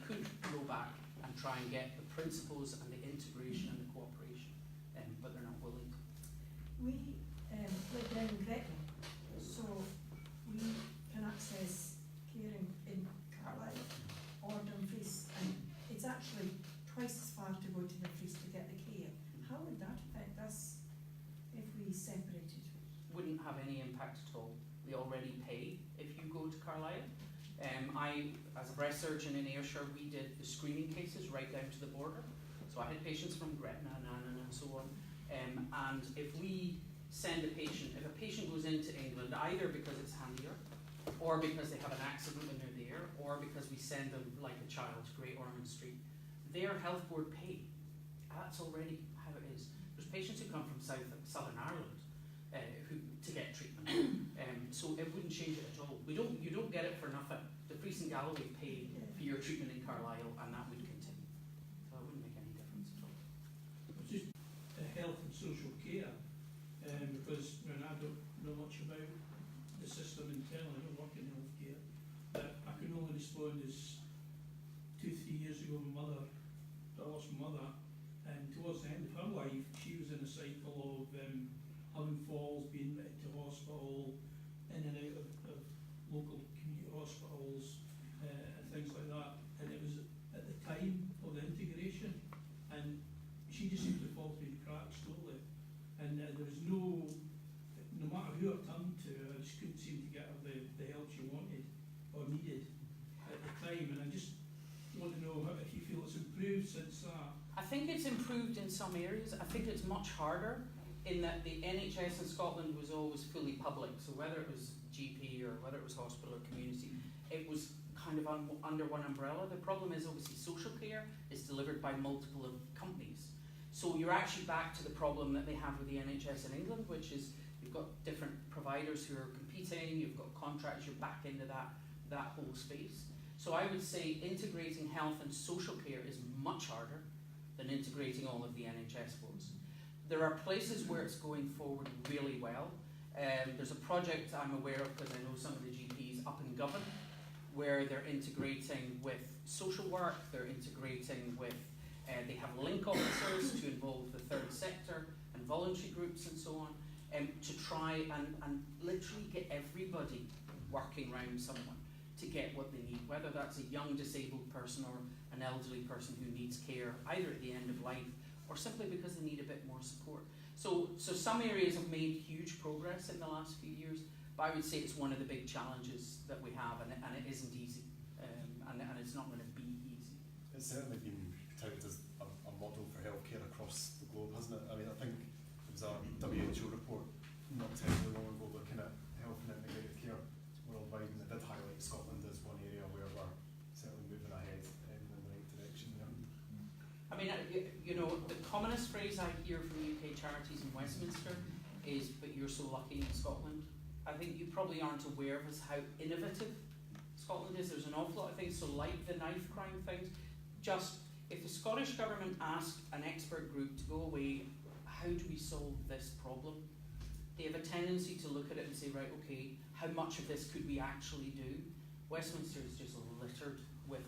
could roll back and try and get the principles and the integration and the cooperation, but they're not willing to. We live in Gretna, so we can access care in Carlisle or Dumfries, and it's actually twice as far to go to Dumfries to get the care. How would that affect us if we separated? Wouldn't have any impact at all. We already pay if you go to Carlisle. I, as a breast surgeon in Ayrshire, we did the screening cases right down to the border. So I had patients from Gretna and Annan and so on. And if we send a patient, if a patient goes into England, either because it's handier, or because they have an accident when they're there, or because we send them, like a child, to Great Ormond Street, their health board pay. That's already how it is. There's patients who come from Southern Ireland to get treatment. So it wouldn't change it at all. You don't get it for nothing. The Priest and Galloway pay for your treatment in Carlisle, and that would continue. So it wouldn't make any difference at all. It's just health and social care, because I don't know much about the system internally. I don't work in healthcare, but I can only respond as 2-3 years ago, I lost my mother, and towards the end of her life, she was in a cycle of having falls, being admitted to hospital, in and out of local community hospitals, and things like that. And it was at the time of the integration, and she just seemed to fall through the cracks totally. And there was no matter who I turned to, I just couldn't seem to get her the help she wanted or needed at the time. And I just want to know if you feel it's improved since that. I think it's improved in some areas. I think it's much harder in that the NHS in Scotland was always fully public. So whether it was GP or whether it was hospital or community, it was kind of under one umbrella. The problem is obviously social care is delivered by multiple companies. So you're actually back to the problem that they have with the NHS in England, which is you've got different providers who are competing, you've got contracts, you're back into that whole space. So I would say integrating health and social care is much harder than integrating all of the NHS was. There are places where it's going forward really well. There's a project I'm aware of because I know some of the GPs up in Govan, where they're integrating with social work, they're integrating with, they have link officers to involve the third sector and voluntary groups and so on, to try and literally get everybody working around someone to get what they need, whether that's a young disabled person or an elderly person who needs care, either at the end of life or simply because they need a bit more support. So some areas have made huge progress in the last few years, but I would say it's one of the big challenges that we have, and it isn't easy, and it's not going to be easy. It's certainly been touted as a model for healthcare across the globe, hasn't it? I mean, I think there was a WHO report not terribly long ago looking at health and integrated care worldwide, and it did highlight Scotland as one area where we're certainly moving ahead in the right direction there. I mean, the commonest phrase I hear from UK charities in Westminster is, but you're so lucky in Scotland. I think you probably aren't aware of how innovative Scotland is. There's an awful lot of things, so like the knife crime things, just if the Scottish Government asked an expert group to go away, how do we solve this problem? They have a tendency to look at it and say, right, okay, how much of this could we actually do? Westminster is just littered with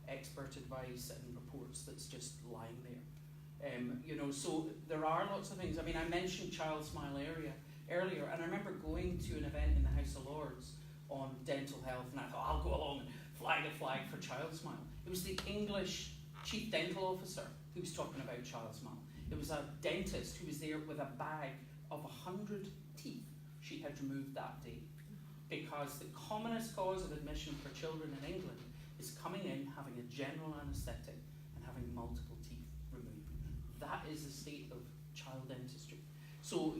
expert advice and reports that's just lying there. So there are lots of things. I mean, I mentioned Child Smile earlier, and I remember going to an event in the House of Lords on dental health, and I thought, I'll go along and flag a flag for Child Smile. It was the English chief dental officer who was talking about Child Smile. It was a dentist who was there with a bag of 100 teeth she had removed that day, because the commonest cause of admission for children in England is coming in, having a general anaesthetic and having multiple teeth removed. That is the state of child dentistry. So,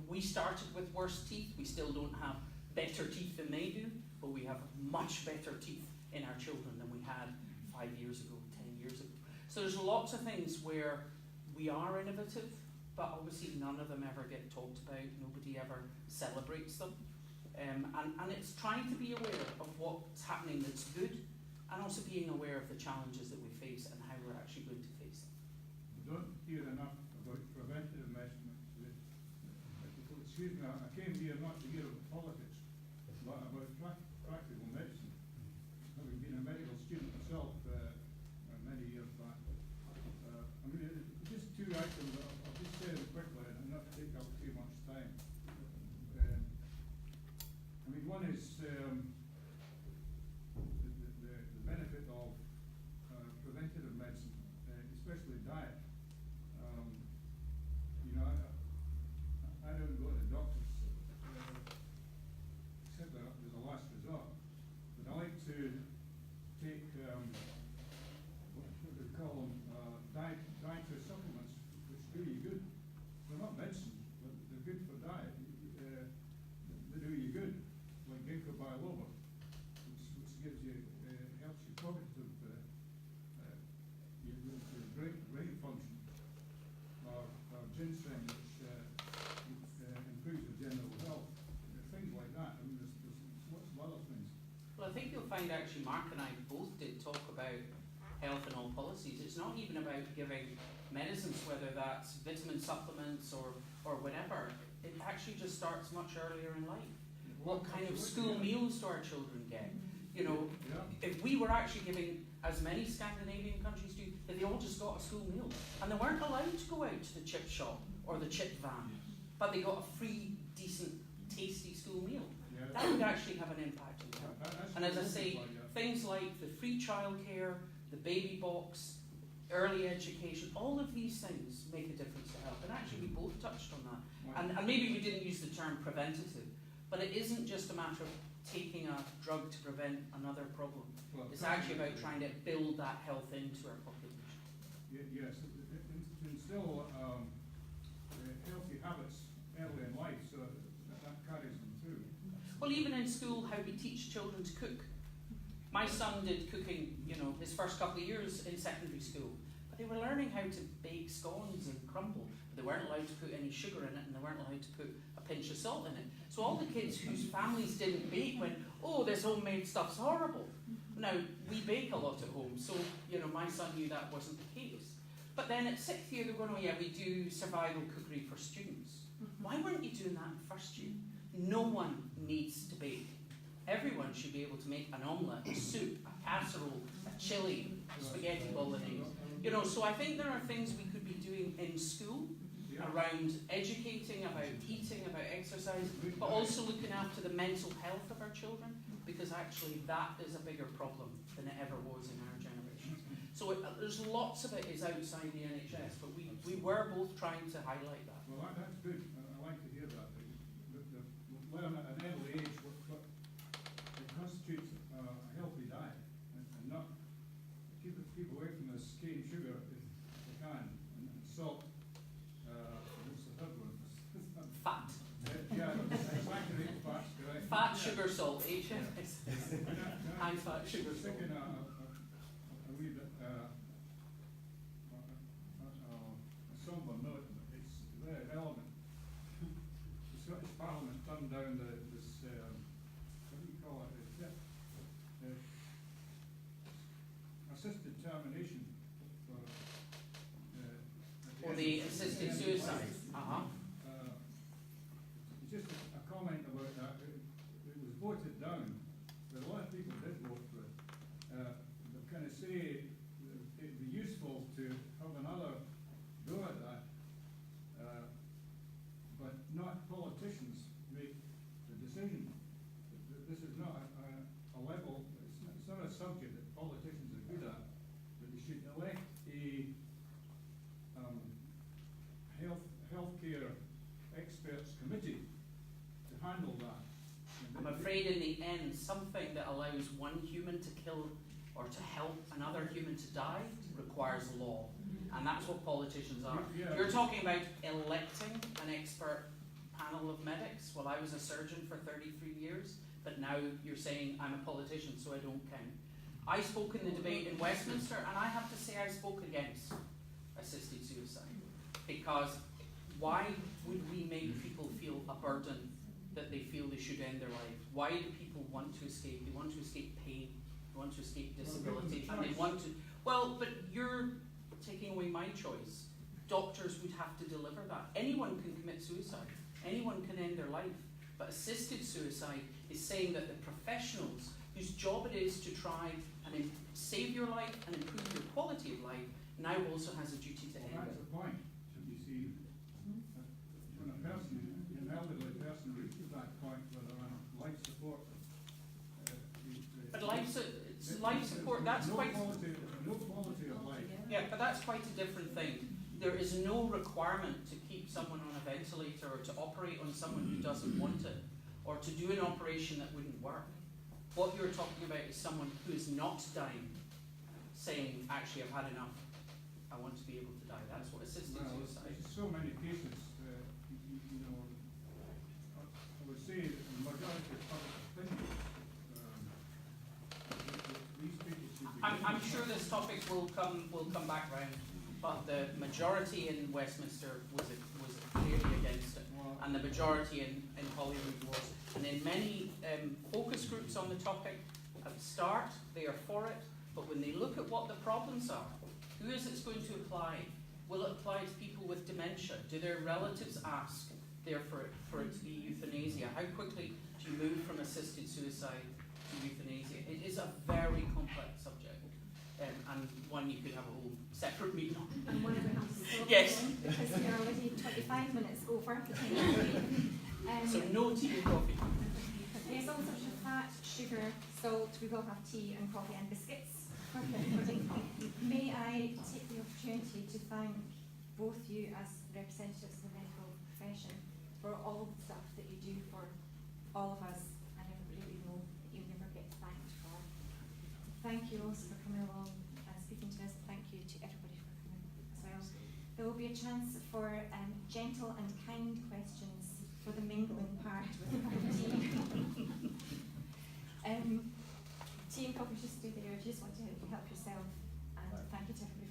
we started with worse teeth. We still don't have better teeth than they do, but we have much better teeth in our children than we had 5 years ago, 10 years ago. So there's lots of things where we are innovative, but obviously none of them ever get talked about. Nobody ever celebrates them. And it's trying to be aware of what's happening that's good, and also being aware of the challenges that we face and how we're actually going to face them. We don't hear enough about preventative measurements. Excuse me, I came here not to hear about politics, but about practical medicine. Having been a medical student myself many years back, I mean, just find actually Mark and I both did talk about health and all policies. It's not even about giving medicines, whether that's vitamin supplements or whatever. It actually just starts much earlier in life. What kind of school meals do our children get? You know, if we were actually giving, as many Scandinavian countries do, that they all just got a school meal. And they weren't allowed to go out to the chip shop or the chip van, but they got a free, decent, tasty school meal. That would actually have an impact on them. And as I say, things like the free childcare, the baby box, early education, all of these things make a difference to health. And actually we both touched on that. And maybe we didn't use the term preventative, but it isn't just a matter of taking a drug to prevent another problem. It's actually about trying to build that health into our population. Yes, to instill healthy habits early in life, so that carries them through. Well, even in school, how we teach children to cook. My son did cooking, you know, his first couple of years in secondary school, but they were learning how to bake scones and crumble. They weren't allowed to put any sugar in it, and they weren't allowed to put a pinch of salt in it. So all the kids whose families didn't bake went, oh, this homemade stuff's horrible. Now, we bake a lot at home, so, you know, my son knew that wasn't the case. But then at 6th year, they're going, oh yeah, we do survival cookery for students. Why weren't you doing that in first year? No one needs to bake. Everyone should be able to make an omelette, a soup, a casserole, a chili, a spaghetti bolognese. You know, so I think there are things we could be doing in school around educating about eating, about exercise, but also looking after the mental health of our children, because actually that is a bigger problem than it ever was in our generation. So there's lots of it is outside the NHS, but we were both trying to highlight that. Well, that's good. I like to hear that. Learn at an early age what it constitutes a healthy diet, and not keep away from this cane sugar if they can, and salt. What's the third one? Fat. Yeah, exactly. Fat's correct. Fat, sugar, salt, HFS. High fat, sugar, salt. Taking a wee bit, a somber note, it's very relevant. The Scottish Parliament turned down this, what do you call it, assisted termination for the assisted suicide. Just a comment about that. It was voted down, but a lot of people did vote for it. They kind of say it'd be useful to have another go at that, but not politicians make the decision. This is not a level, it's not a subject that politicians are good at, but they should elect a healthcare experts committee to handle that. I'm afraid in the end, something that allows one human to kill or to help another human to die requires law. And that's what politicians are. You're talking about electing an expert panel of medics. Well, I was a surgeon for 33 years, but now you're saying I'm a politician, so I don't count. I spoke in the debate in Westminster, and I have to say I spoke against assisted suicide. Because why would we make people feel a burden that they feel they should end their life? Why do people want to escape? They want to escape pain, they want to escape disability, and they want to... Well, but you're taking away my choice. Doctors would have to deliver that. Anyone can commit suicide. Anyone can end their life. But assisted suicide is saying that the professionals whose job it is to try and save your life and improve your quality of life now also has a duty to end That's it. the point. You see, when a person, an elderly person reaches that point where they're on life support, But life support, that's no quite... quality of life. Yeah, but that's quite a different thing. There is no requirement to keep someone on a ventilator or to operate on someone who doesn't want it, or to do an operation that wouldn't work. What you're talking about is someone who is not dying, saying, actually, I've had enough. I want to be able to die. That's what assisted suicide is. There's so many cases, you know, I would say that the majority of public opinion, these people should be... I'm sure this topic will come back round, but the majority in Westminster was clearly against it, and the majority in Hollywood was. And in many focus groups on the topic, At the start, they are for it, but when they look at what the problems are, who is it going to apply? Will it apply to people with dementia? Do their relatives ask there for it to be euthanasia? How quickly do you move from assisted suicide to euthanasia? It is a very complex subject, and one you could have a whole separate meeting on. And one of the houses is Yes. because we are already 25 minutes over the time. So no tea and coffee. There's all sorts of fat, sugar, salt. We will have tea and coffee and biscuits for everybody. May I take the opportunity to thank both you as representatives of the medical profession for all the stuff that you do for all of us, and everybody we know that you never get thanked for. Thank you also for coming along and speaking to us. Thank you to everybody for coming as well. There will be a chance for gentle and kind questions for the mingling part with our tea. Tea and coffee should stay there if you just want to help yourself. And thank you to everybody